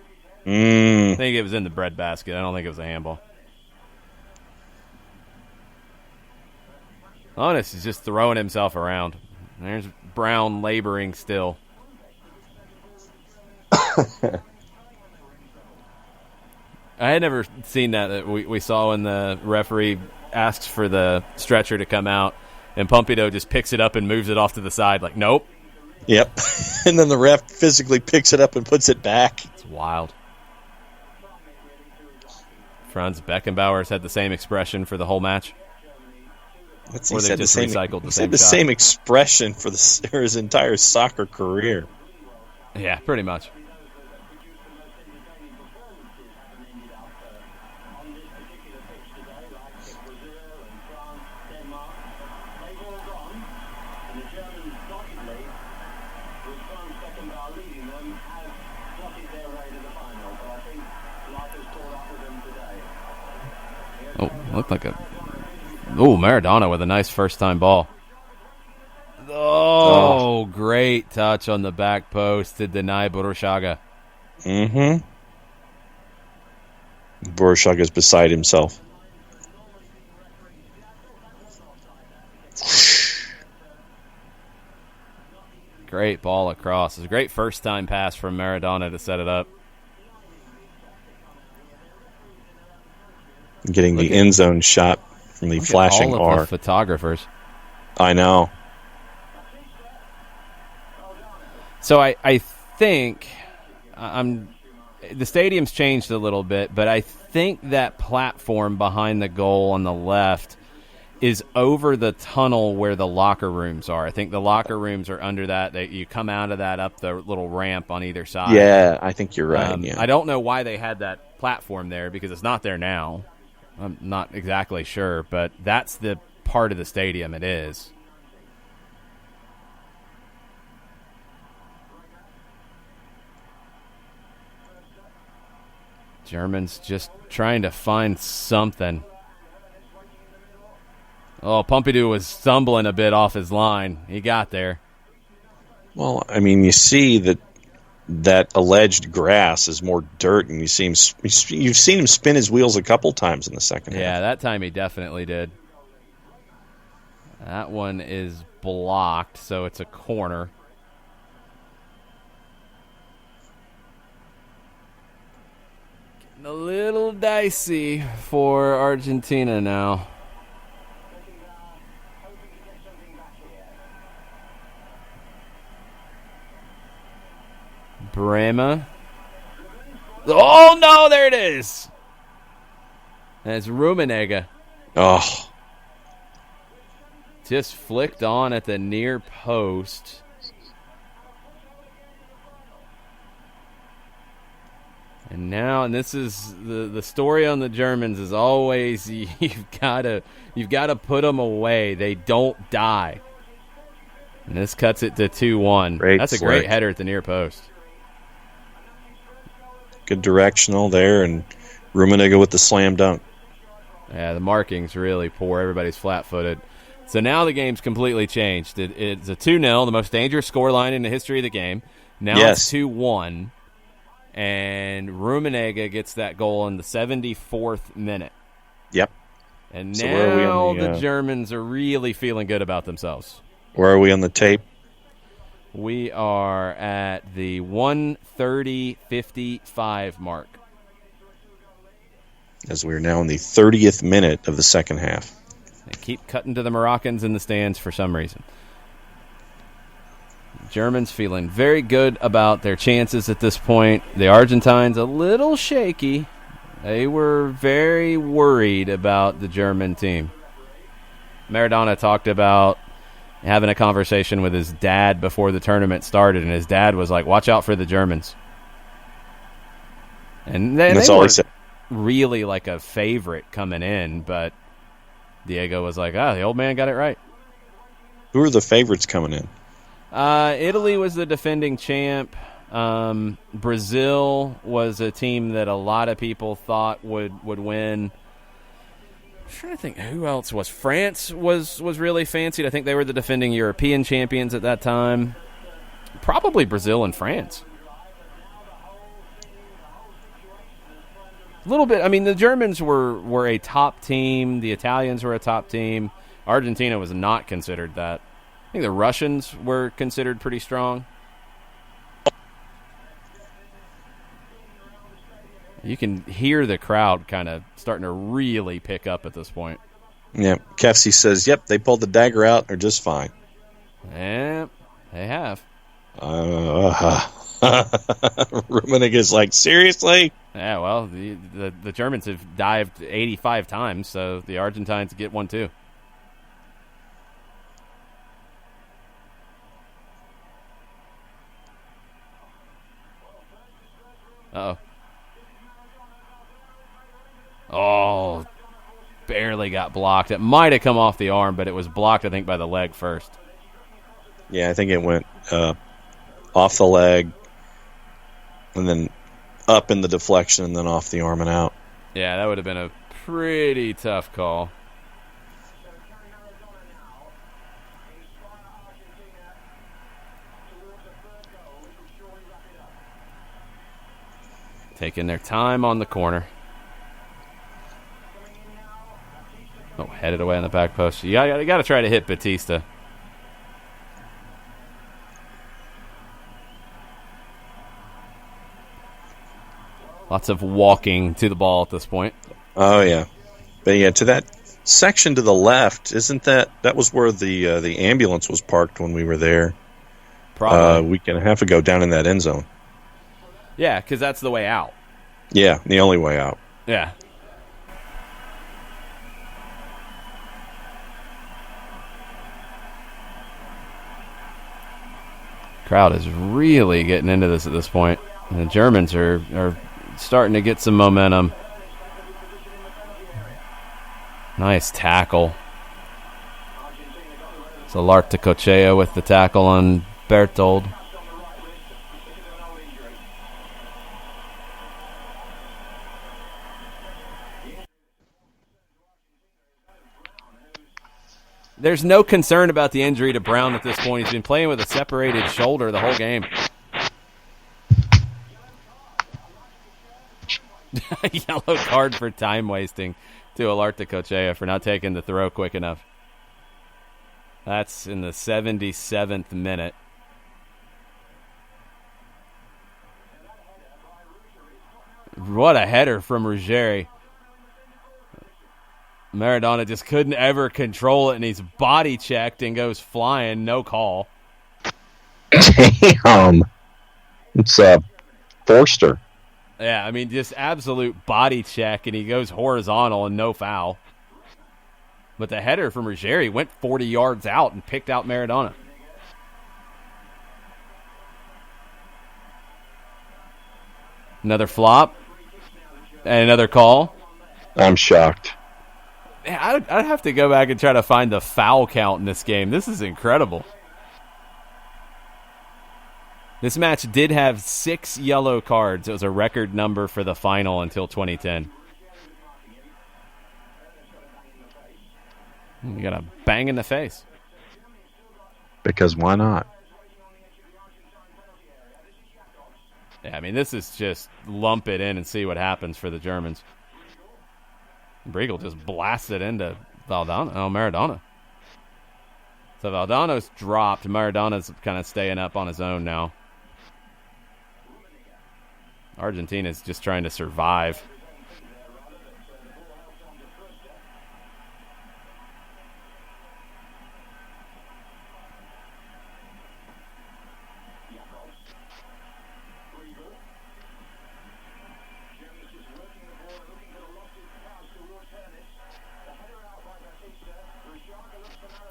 I think it was in the breadbasket. I don't think it was a handball. Jonas is just throwing himself around. There's Brown laboring still. I had never seen that we saw when the referee asks for the stretcher to come out, and Pompidou just picks it up and moves it off to the side like, nope. Yep. And then the ref physically picks it up and puts it back. It's wild. Franz Beckenbauer's had the same expression for the whole match. Or they just recycled the same shot. The same expression for his entire soccer career. Yeah, pretty much. Oh, looked like a... Oh, Maradona with a nice first-time ball. Oh, great touch on the back post to deny Burdichaga. Mm-hmm. Burdichaga's beside himself. Great ball across. It's a great first-time pass from Maradona to set it up. Getting the end zone shot from the flashing all of R. the photographers. I know. So I think the stadium's changed a little bit, but I think that platform behind the goal on the left is over the tunnel where the locker rooms are. I think the locker rooms are under that. You come out of that up the little ramp on either side. Yeah, I think you're right. Yeah. I don't know why they had that platform there because it's not there now. I'm not exactly sure, but that's the part of the stadium it is. Germans just trying to find something. Oh, Pompidou was stumbling a bit off his line. He got there. Well, I mean, you see that alleged grass is more dirt, and you've seen him spin his wheels a couple times in the second half. Yeah, that time he definitely did. That one is blocked, so it's a corner. Getting a little dicey for Argentina now. Brema. Oh, no, there it is. That's Rummenigge. Oh. Just flicked on at the near post. And now, and this is the story on the Germans is always you've got to put them away. They don't die. And this cuts it to 2-1. That's a great header at the near post. Good directional there, and Rummenigge with the slam dunk. Yeah, the marking's really poor. Everybody's flat-footed. So now the game's completely changed. It's a 2-0, the most dangerous scoreline in the history of the game. Now it's 2-1, and Rummenigge gets that goal in the 74th minute. Yep. And so now the Germans are really feeling good about themselves. Where are we on the tape? We are at the 1:30:55 mark. As we are now in the 30th minute of the second half. They keep cutting to the Moroccans in the stands for some reason. Germans feeling very good about their chances at this point. The Argentines a little shaky. They were very worried about the German team. Maradona talked about having a conversation with his dad before the tournament started, and his dad was like, watch out for the Germans. And that's all he said. Really like a favorite coming in, but Diego was like, the old man got it right. Who are the favorites coming in? Italy was the defending champ. Brazil was a team that a lot of people thought would win. I'm trying to think who else was. France was really fancied. I think they were the defending European champions at that time. Probably Brazil and France. A little bit. I mean, the Germans were a top team. The Italians were a top team. Argentina was not considered that. I think the Russians were considered pretty strong. You can hear the crowd kind of starting to really pick up at this point. Yeah, Kefsey says, yep, they pulled the dagger out. They're just fine. Yeah, they have. Rummenigge is like, seriously? Yeah, well, the Germans have dived 85 times, so the Argentines get one too. Uh-oh. Oh, barely got blocked. It might have come off the arm, but it was blocked, I think, by the leg first. Yeah, I think it went off the leg and then up in the deflection and then off the arm and out. Yeah, that would have been a pretty tough call. Taking their time on the corner. Oh, headed away on the back post. You got to try to hit Batista. Lots of walking to the ball at this point. Oh, yeah. But, yeah, to that section to the left, isn't that was where the ambulance was parked when we were there? Probably. A week and a half ago down in that end zone. Yeah, because that's the way out. Yeah, the only way out. Yeah. Crowd is really getting into this at this point. And the Germans are starting to get some momentum. Nice tackle. So Larticochea with the tackle on Berthold. There's no concern about the injury to Brown at this point. He's been playing with a separated shoulder the whole game. Yellow card for time wasting to Alarte Cochea for not taking the throw quick enough. That's in the 77th minute. What a header from Ruggieri. Maradona just couldn't ever control it, and he's body checked and goes flying. No call. Damn. It's Forster. Yeah, I mean, just absolute body check, and he goes horizontal and no foul. But the header from Ruggieri went 40 yards out and picked out Maradona. Another flop. And another call. I'm shocked. I'd have to go back and try to find the foul count in this game. This is incredible. This match did have 6 yellow cards. It was a record number for the final until 2010. You got a bang in the face. Because why not? Yeah, I mean, this is just lump it in and see what happens for the Germans. Briegel just blasted into Valdano. Oh, Maradona. So Valdano's dropped. Maradona's kind of staying up on his own now. Argentina's just trying to survive.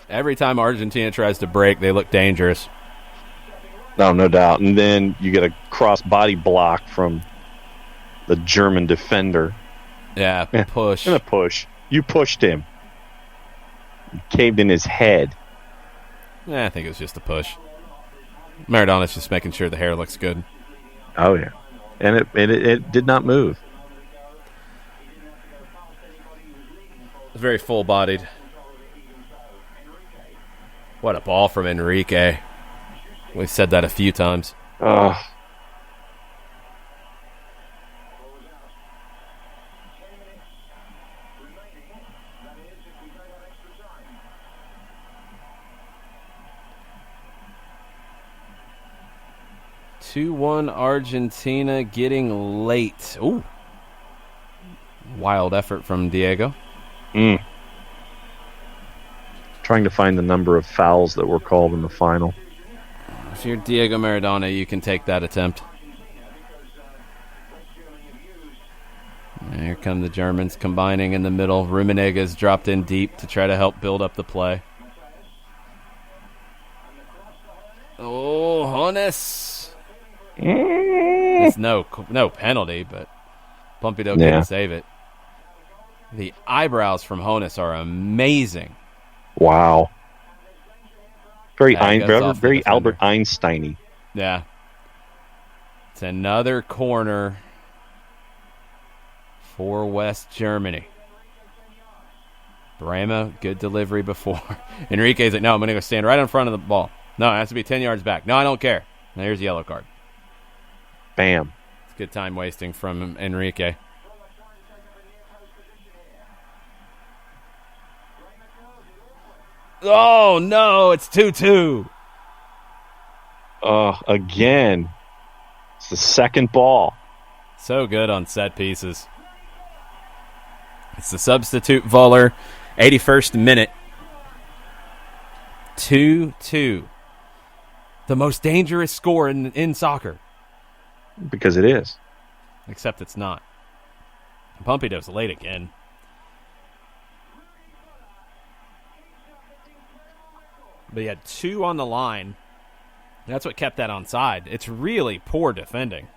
Every time Argentina tries to break, they look dangerous. No doubt. And then you get a cross-body block from the German defender. Yeah, push. And a push. You pushed him. You caved in his head. I think it was just a push. Maradona's just making sure the hair looks good. Oh, yeah. And it did not move. It's very full-bodied. What a ball from Enrique. We've said that a few times. Oh. Two-one Argentina getting late. Ooh. Wild effort from Diego. Trying to find the number of fouls that were called in the final. If you're Diego Maradona, you can take that attempt. And here come the Germans combining in the middle. Rummenigge's dropped in deep to try to help build up the play. Oh, Hones. It's no penalty, but Pompidou couldn't save it. The eyebrows from Hones are amazing. Wow. Very very Albert Einstein-y. Yeah. It's another corner for West Germany. Brema, good delivery before. Enrique's like, no, I'm going to go stand right in front of the ball. No, it has to be 10 yards back. No, I don't care. And here's the yellow card. Bam. It's good time wasting from Enrique. Oh, no, it's 2-2. Again. It's the second ball. So good on set pieces. It's the substitute Voller, 81st minute. 2-2. The most dangerous score in soccer. Because it is. Except it's not. Pompidou's late again. But he had 2 on the line. That's what kept that onside. It's really poor defending.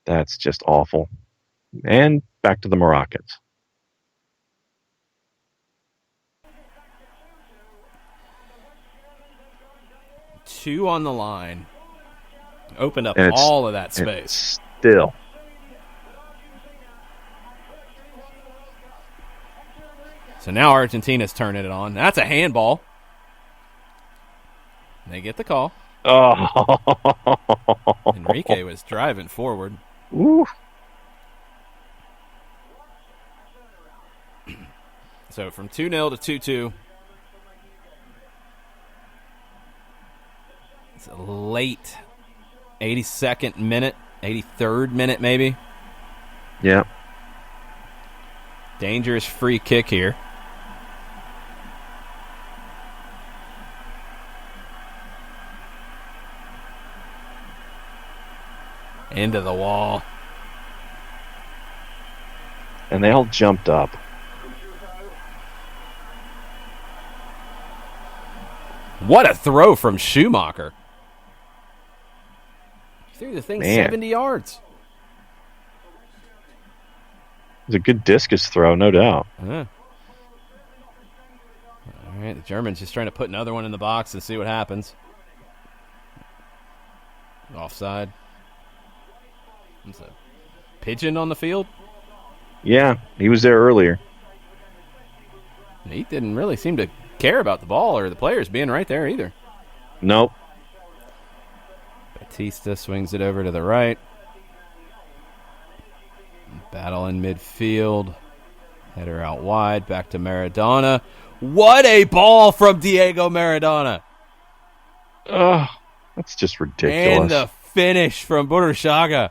That's just awful. And back to the Moroccans. Two on the line. Opened up all of that space. Still. So now Argentina's turning it on. That's a handball. They get the call. Oh. Enrique was driving forward. Ooh. So from 2-0 to 2-2. It's a late 82nd minute, 83rd minute maybe. Yeah. Dangerous free kick here. Into the wall. And they all jumped up. What a throw from Schumacher. He threw the thing Man. 70 yards. It was a good discus throw, no doubt. All right, the Germans just trying to put another one in the box and see what happens. Offside. There's a pigeon on the field. Yeah, he was there earlier. He didn't really seem to care about the ball or the players being right there either. Nope. Batista swings it over to the right. Battle in midfield. Header out wide. Back to Maradona. What a ball from Diego Maradona. Oh, that's just ridiculous. And the finish from Burruchaga.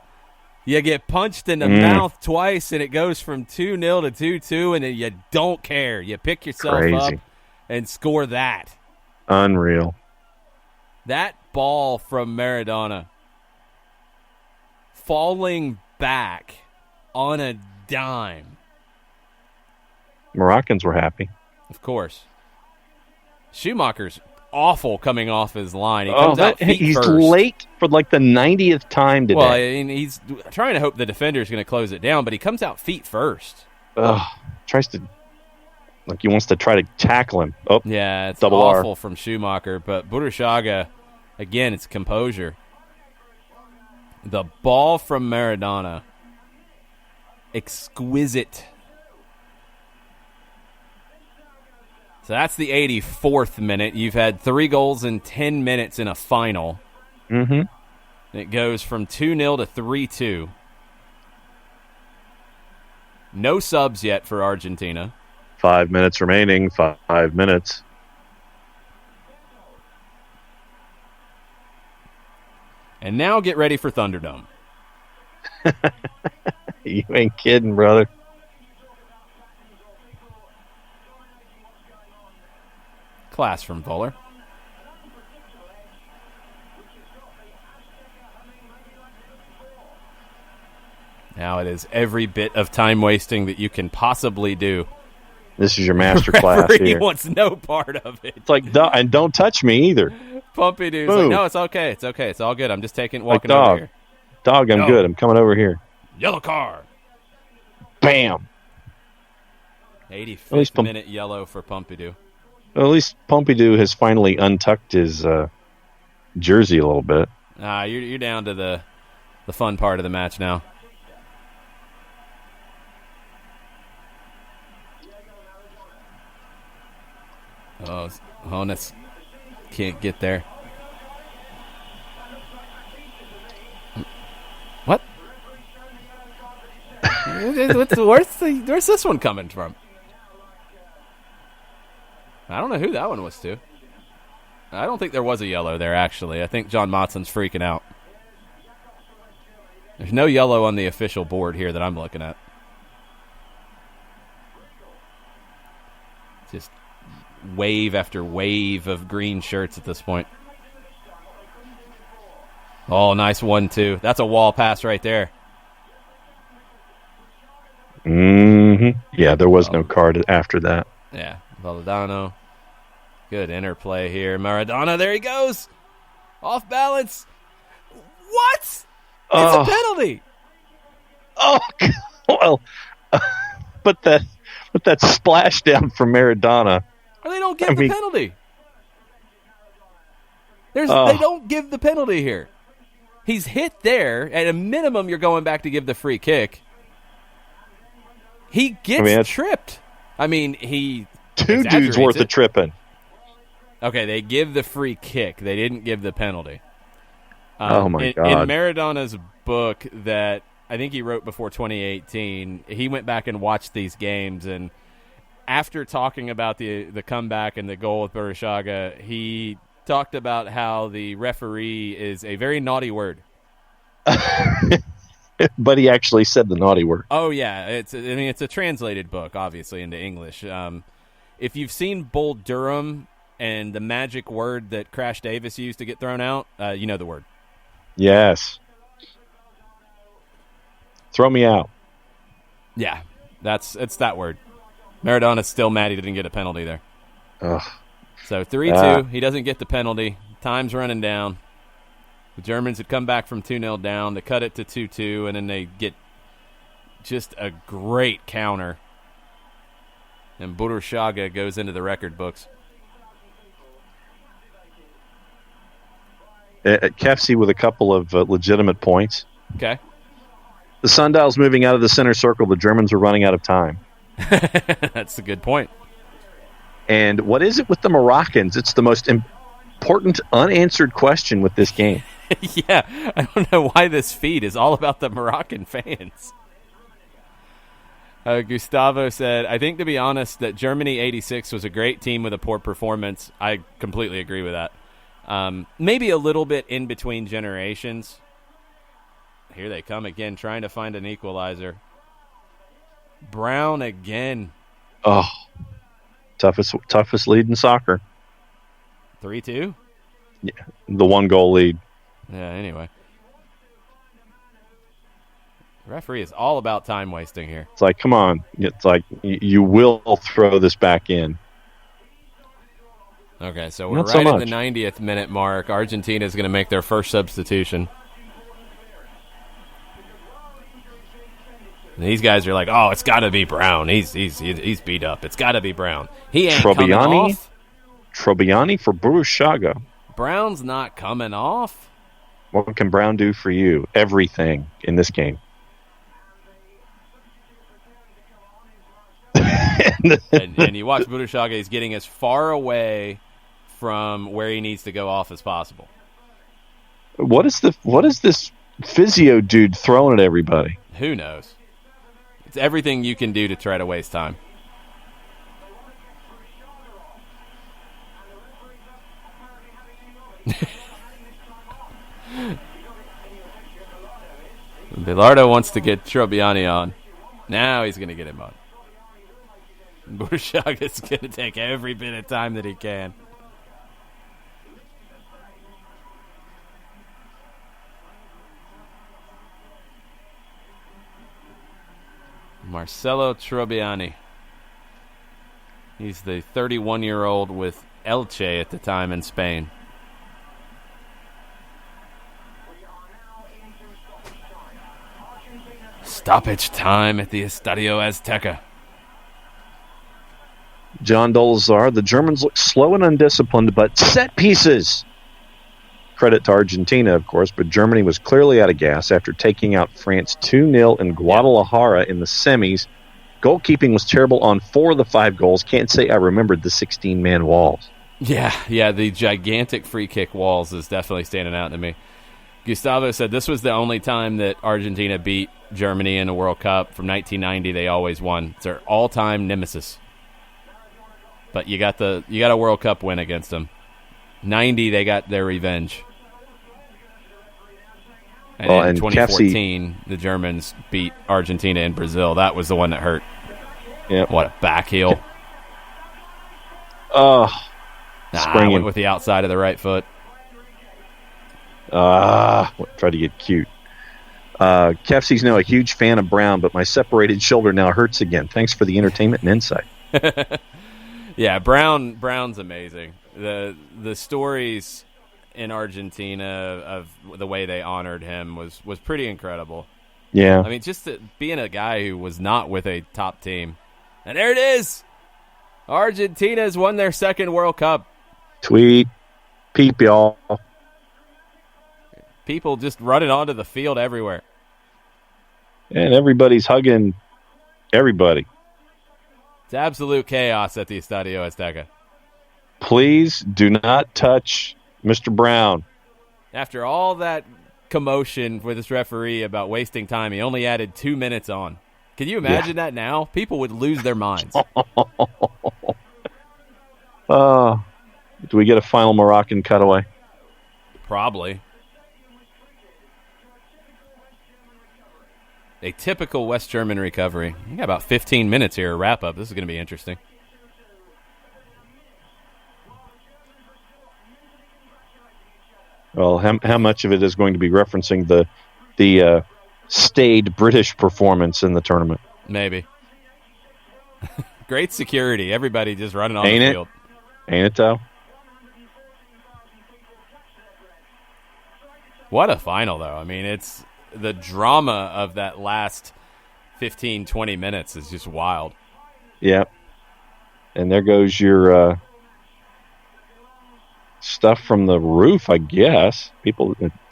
You get punched in the mouth twice, and it goes from 2-0 to 2-2, and then you don't care. You pick yourself up and score that. Unreal. That ball from Maradona falling back on a dime. Moroccans were happy. Of course. Schumacher's awful coming off his line. He comes out feet he's first. late for like the 90th time today. Well, I mean, he's trying to hope the defender's going to close it down, but he comes out feet first. Tries to, like he wants to try to tackle him. Oh, yeah, it's double awful R. from Schumacher, but Burruchaga, again, it's composure. The ball from Maradona, exquisite. So that's the 84th minute. You've had 3 goals in 10 minutes in a final. Mm-hmm. It goes from 2-0 to 3-2. No subs yet for Argentina. 5 minutes remaining. 5 minutes. And now get ready for Thunderdome. You ain't kidding, brother. Class from Voller. Now it is every bit of time wasting that you can possibly do. This is your master class Referee here. wants no part of it. It's like, and don't touch me either. Pompidou's like, no, it's okay. It's okay. It's all good. I'm just walking dog. over here. Dog, I'm good. I'm coming over here. Yellow card. Bam. 85th minute yellow for Pompidou. Well, at least Pompidou has finally untucked his jersey a little bit. You're down to the fun part of the match now. Oh, Honus can't get there. What? Where's this one coming from? I don't know who that one was to. I don't think there was a yellow there, actually. I think John Motson's freaking out. There's no yellow on the official board here that I'm looking at. Just wave after wave of green shirts at this point. Oh, nice 1-2. That's a wall pass right there. Mm-hmm. Yeah, there was no card after that. Yeah, Valladano. Good interplay here. Maradona, there he goes. Off balance. What? It's a penalty. Oh, well, but that splashdown from Maradona. Or they don't give the penalty. They don't give the penalty here. He's hit there. At a minimum, you're going back to give the free kick. He gets tripped. I mean, he Two dudes exaggerates worth it. of tripping. Okay, they give the free kick. They didn't give the penalty. Oh, my God. In Maradona's book that I think he wrote before 2018, he went back and watched these games, and after talking about the comeback and the goal with Burushaga, he talked about how the referee is a very naughty word. But he actually said the naughty word. Oh, yeah. It's a translated book, obviously, into English. If you've seen Bull Durham and the magic word that Crash Davis used to get thrown out, you know the word. Yes. Throw me out. Yeah, it's that word. Maradona's still mad he didn't get a penalty there. Ugh. So 3-2, he doesn't get the penalty. Time's running down. The Germans had come back from 2-0 down to cut it to 2-2, and then they get just a great counter. And Burushaga goes into the record books. Kefsi with a couple of legitimate points. Okay. The Sundial's moving out of the center circle. The Germans are running out of time. That's a good point. And what is it with the Moroccans? It's the most important unanswered question with this game. Yeah, I don't know why this feed is all about the Moroccan fans. Gustavo said, I think, to be honest, that Germany 86 was a great team with a poor performance. I completely agree with that. Maybe a little bit in between generations. Here they come again, trying to find an equalizer. Brown again. Oh, toughest lead in soccer. 3-2? Yeah, the 1-goal lead. Yeah, anyway. The referee is all about time wasting here. It's like, come on. It's like, you will throw this back in. Okay, so we're Not so right at much. the 90th minute mark. Argentina is going to make their first substitution. And these guys are like, oh, it's got to be Brown. He's beat up. It's got to be Brown. He ain't coming off. Trobiani for Burushaga. Brown's not coming off. What can Brown do for you? Everything in this game. and you watch Burushaga, he's getting as far away from where he needs to go off as possible. What is this physio dude throwing at everybody? Who knows? It's everything you can do to try to waste time. Bilardo wants to get Trobiani on. Now he's going to get him on. Burshaga's going to take every bit of time that he can. Marcelo Trobiani. He's the 31-year-old with Elche at the time in Spain. Stoppage time at the Estadio Azteca. John Dolazar, the Germans look slow and undisciplined, but set pieces. Credit to Argentina, of course, but Germany was clearly out of gas after taking out France 2-0 in Guadalajara in the semis. Goalkeeping was terrible on 4 of the 5 goals. Can't say I remembered the 16-man walls. Yeah, the gigantic free kick walls is definitely standing out to me. Gustavo said this was the only time that Argentina beat Germany in a World Cup. From 1990, they always won. It's their all-time nemesis. But you got a World Cup win against them. 90, they got their revenge. And in 2014, the Germans beat Argentina in Brazil. That was the one that hurt. Yep. What a back heel. Oh, I went with the outside of the right foot. Try to get cute. Kefsi's now a huge fan of Brown, but my separated shoulder now hurts again. Thanks for the entertainment and insight. Yeah, Brown's amazing. The stories in Argentina of the way they honored him was pretty incredible. Yeah. I mean, just being a guy who was not with a top team. And there it is. Argentina's won their second World Cup. Tweet. Peep, y'all. People just running onto the field everywhere. And everybody's hugging everybody. It's absolute chaos at the Estadio Azteca. Please do not touch Mr. Brown. After all that commotion with this referee about wasting time, he only added 2 minutes on. Can you imagine that now? People would lose their minds. Do we get a final Moroccan cutaway? Probably. A typical West German recovery. You got about 15 minutes here, a wrap-up. This is going to be interesting. Well, how much of it is going to be referencing the staid British performance in the tournament? Maybe. Great security. Everybody just running on Ain't the it? field. Ain't it, though? What a final, though. I mean, it's the drama of that last 15, 20 minutes is just wild. Yeah. And there goes your stuff from the roof, I guess.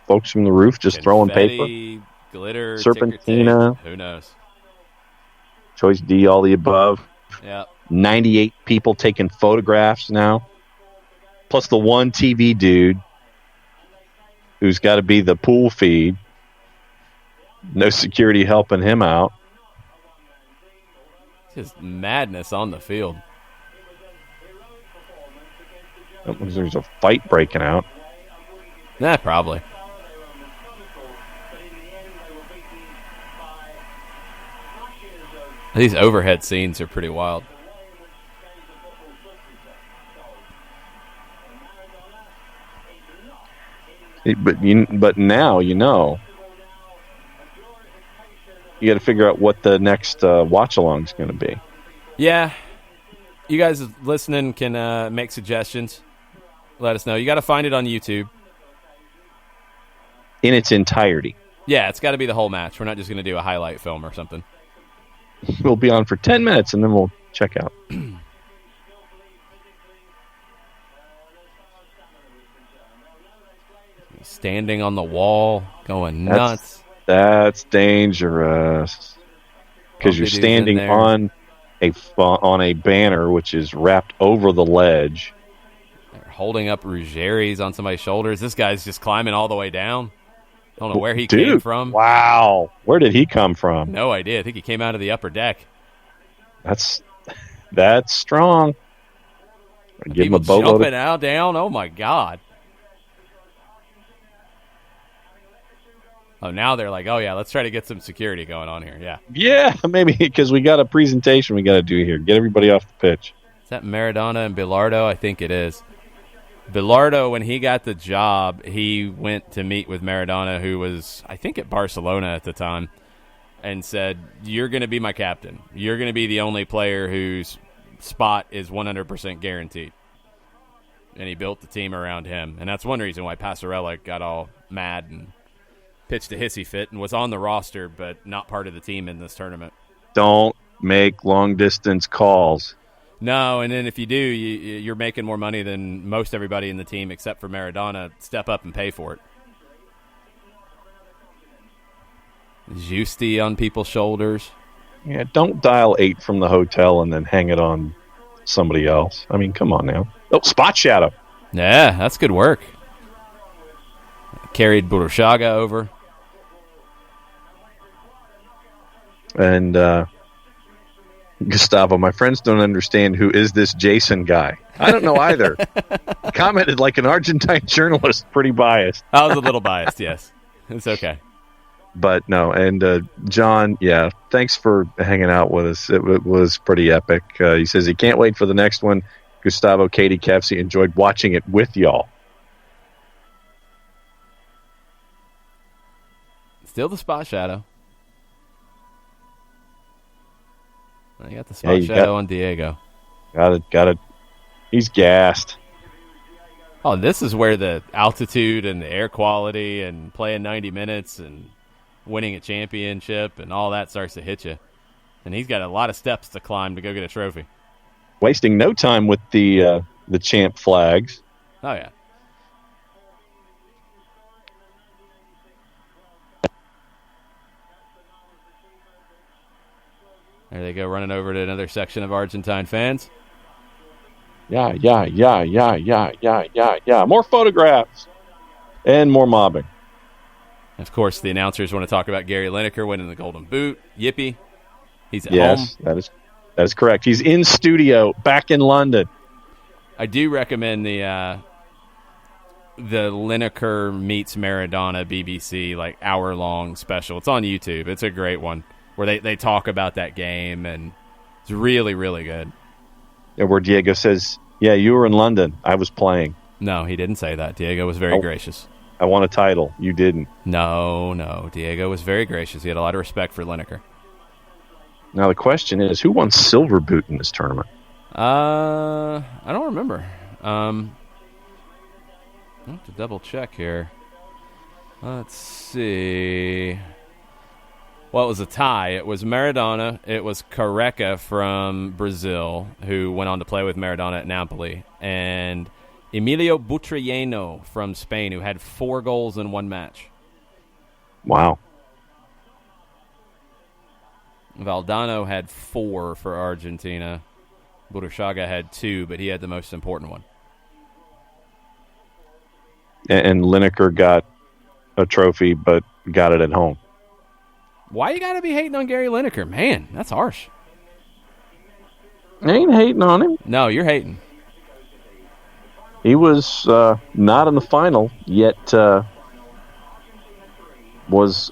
Folks from the roof just throwing Confetti, paper. Glitter, Serpentina. Who knows? Choice D, all the above. Yeah. 98 people taking photographs now. Plus the one TV dude who's got to be the pool feed. No security helping him out. Just madness on the field. There's a fight breaking out. Nah, probably. These overhead scenes are pretty wild. But now you know. You got to figure out what the next watch-along is going to be. Yeah. You guys listening can make suggestions. Let us know. You got to find it on YouTube. In its entirety. Yeah, it's got to be the whole match. We're not just going to do a highlight film or something. We'll be on for 10 minutes, and then we'll check out. Standing on the wall, going nuts. That's dangerous. Because you're standing on a banner which is wrapped over the ledge. They're holding up Ruggeri's on somebody's shoulders. This guy's just climbing all the way down. Don't know where he came from. Wow. Where did he come from? No idea. I think he came out of the upper deck. That's strong. Give him a boatload jumping of... out, down. Oh, my God. Oh, now they're like, oh, yeah, let's try to get some security going on here. Yeah. Yeah, maybe because we got a presentation we got to do here. Get everybody off the pitch. Is that Maradona and Bilardo? I think it is. Bilardo, when he got the job, he went to meet with Maradona, who was, I think, at Barcelona at the time, and said, you're going to be my captain. You're going to be the only player whose spot is 100% guaranteed. And he built the team around him. And that's one reason why Passarella got all mad and pitched a hissy fit and was on the roster but not part of the team in this tournament. Don't make long-distance calls. No, and then if you do, you're making more money than most everybody in the team except for Maradona. Step up and pay for it. Justi on people's shoulders. Yeah, don't dial 8 from the hotel and then hang it on somebody else. I mean, come on now. Oh, spot shadow. Yeah, that's good work. Carried Burushaga over. And Gustavo, my friends don't understand who is this Jason guy. I don't know either. Commented like an Argentine journalist, pretty biased. I was a little biased, yes. It's okay. But no, and John, yeah, thanks for hanging out with us. It was pretty epic. He says he can't wait for the next one. Gustavo, Katie, Kevsey enjoyed watching it with y'all. Still the spot shadow. You got the spot shadow on Diego. Got it. He's gassed. Oh, this is where the altitude and the air quality and playing 90 minutes and winning a championship and all that starts to hit you. And he's got a lot of steps to climb to go get a trophy. Wasting no time with the champ flags. Oh, yeah. There they go, running over to another section of Argentine fans. Yeah. More photographs and more mobbing. Of course, the announcers want to talk about Gary Lineker winning the Golden Boot. Yippee. He's at home. Yes, that is correct. He's in studio back in London. I do recommend the Lineker meets Maradona BBC like hour-long special. It's on YouTube. It's a great one where they talk about that game, and it's really, really good. Yeah, where Diego says, yeah, you were in London. I was playing. No, he didn't say that. Diego was very gracious. I want a title. You didn't. No. Diego was very gracious. He had a lot of respect for Lineker. Now the question is, who won silver boot in this tournament? I don't remember. I have to double check here. Let's see. Well, it was a tie. It was Maradona. It was Careca from Brazil, who went on to play with Maradona at Napoli, and Emilio Butragueño from Spain, who had 4 goals in one match. Wow. Valdano had 4 for Argentina. Burruchaga had 2, but he had the most important one. And Lineker got a trophy, but got it at home. Why you got to be hating on Gary Lineker? Man, that's harsh. I ain't hating on him. No, you're hating. He was not in the final, yet was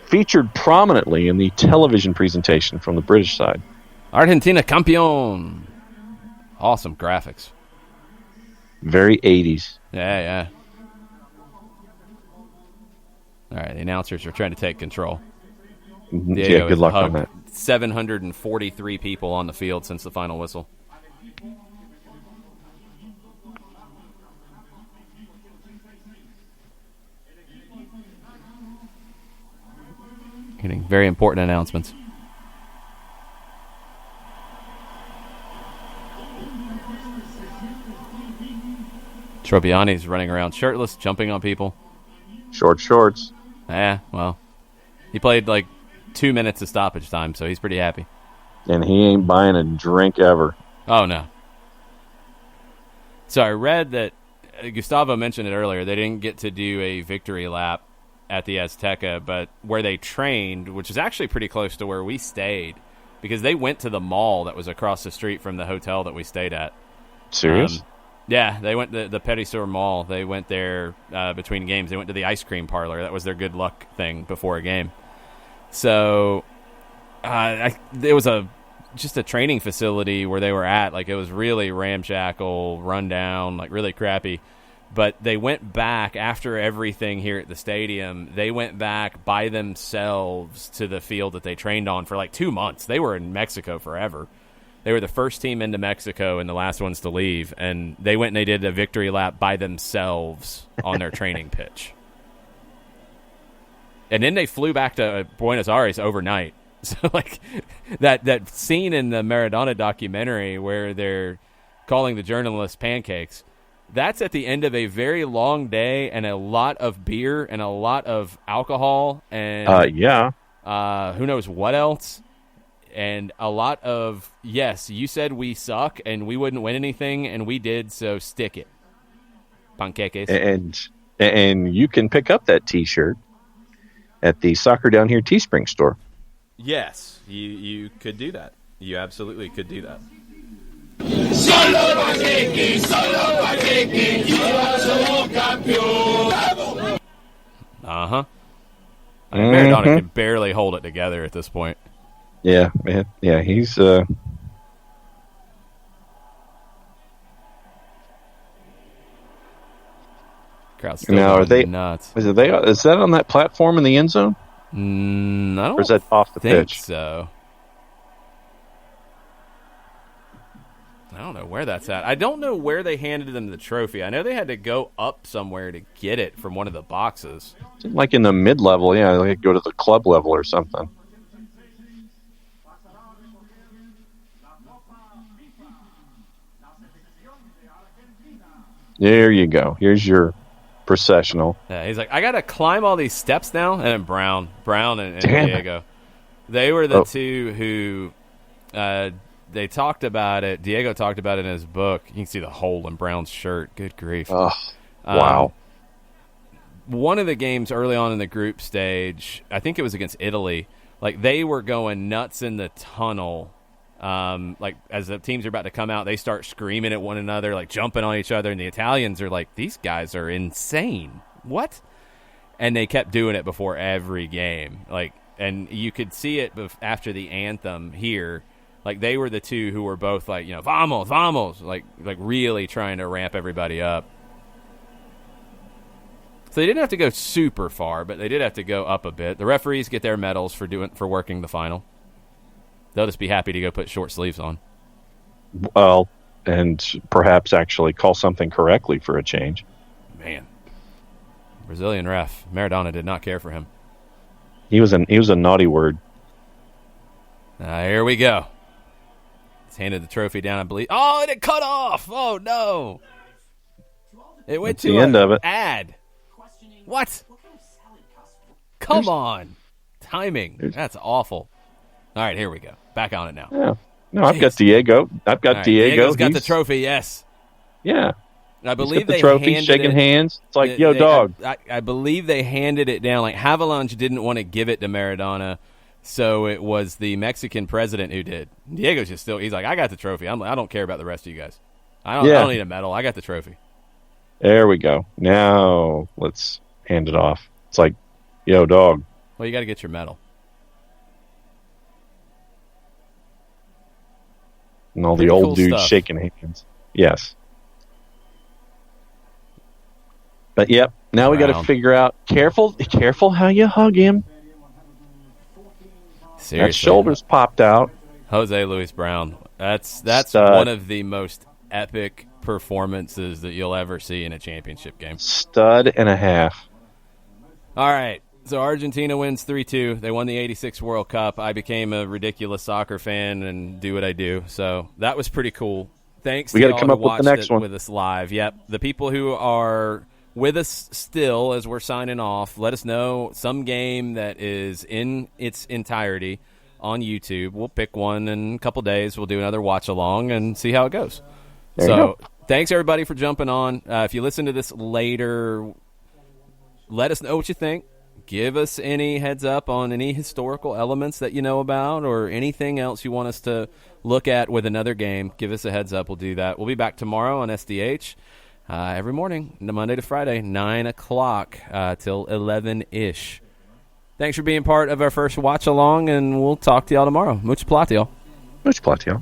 featured prominently in the television presentation from the British side. Argentina campeón. Awesome graphics. Very 80s. Yeah. All right, the announcers are trying to take control. Diego Yeah, good luck on that. 743 people on the field since the final whistle. Getting very important announcements. Trobiani's running around shirtless, jumping on people. Shorts. Yeah, well, he played like 2 minutes of stoppage time, so he's pretty happy. And he ain't buying a drink ever. Oh, no. So I read that Gustavo mentioned it earlier. They didn't get to do a victory lap at the Azteca, but where they trained, which is actually pretty close to where we stayed, because they went to the mall that was across the street from the hotel that we stayed at. Serious? Yeah, they went to the Perisur Mall. They went there between games. They went to the ice cream parlor. That was their good luck thing before a game. So it was just a training facility where they were at. Like, it was really ramshackle, run down, like really crappy. But they went back after everything here at the stadium. They went back by themselves to the field that they trained on for like 2 months. They were in Mexico forever. They were the first team into Mexico and the last ones to leave. And they went and they did a victory lap by themselves on their training pitch. And then they flew back to Buenos Aires overnight. So, like, that scene in the Maradona documentary where they're calling the journalists pancakes, that's at the end of a very long day and a lot of beer and a lot of alcohol and who knows what else. And a lot of, yes, you said we suck and we wouldn't win anything, and we did, so stick it. Panqueques. And you can pick up that T-shirt at the Soccer Down Here Teespring store. Yes, you could do that. You absolutely could do that. Uh-huh. I mean, Maradona could barely hold it together at this point. Yeah, man. Yeah, he's crowd's still now are they nuts. Is that on that platform in the end zone? I don't or is that off the think pitch? So. I don't know where that's at. I don't know where they handed them the trophy. I know they had to go up somewhere to get it from one of the boxes. Like in the mid-level, yeah, like go to the club level or something. There you go. Here's your processional. Yeah, he's like, I got to climb all these steps now? And then Brown and Diego. They were the two who They talked about it. Diego talked about it in his book. You can see the hole in Brown's shirt. Good grief. Oh, wow. One of the games early on in the group stage, I think it was against Italy, like they were going nuts in the tunnel. Like as the teams are about to come out, they start screaming at one another, like jumping on each other, and the Italians are like, these guys are insane. What? And they kept doing it before every game. Like, and you could see it after the anthem here. Like they were the two who were both like, vamos, vamos, like really trying to ramp everybody up. So they didn't have to go super far, but they did have to go up a bit. The referees get their medals for working the final. They'll just be happy to go put short sleeves on. Well, and perhaps actually call something correctly for a change. Man, Brazilian ref Maradona did not care for him. He was a naughty word. Here we go. He's handed the trophy down, I believe. Oh, and it cut off. Oh no! It went to the end of it. Ad. What? Come on. Timing. That's awful. All right, here we go. Back on it now. Yeah. No, I've got Diego. Diego. Diego's got the trophy, yes. Yeah. I believe the trophy, shaking hands. It's like, dog. I believe they handed it down. Like, Havelange didn't want to give it to Maradona, so it was the Mexican president who did. Diego's just he's like, I got the trophy. I don't care about the rest of you guys. I don't need a medal. I got the trophy. There we go. Now let's hand it off. It's like, dog. Well, you got to get your medal. And all Pretty the old cool dudes stuff. shaking hands. Yes. But yep, now we got to figure out. Careful how you hug him. Seriously. That shoulders popped out. Jose Luis Brown. That's Stud. one of the most epic performances that you'll ever see in a championship game. Stud and a half. All right. So Argentina wins 3-2. They won the 86 World Cup. I became a ridiculous soccer fan and do what I do. So that was pretty cool. Thanks we to got y'all to come up who with the next one with us live. Yep. The people who are with us still as we're signing off, let us know some game that is in its entirety on YouTube. We'll pick one in a couple days. We'll do another watch along and see how it goes. So thanks, everybody, for jumping on. If you listen to this later, let us know what you think. Give us any heads up on any historical elements that you know about or anything else you want us to look at with another game. Give us a heads up. We'll do that. We'll be back tomorrow on SDH every morning, Monday to Friday, 9 o'clock till 11-ish. Thanks for being part of our first watch along, and we'll talk to y'all tomorrow. Much plot, y'all. Much plot, y'all.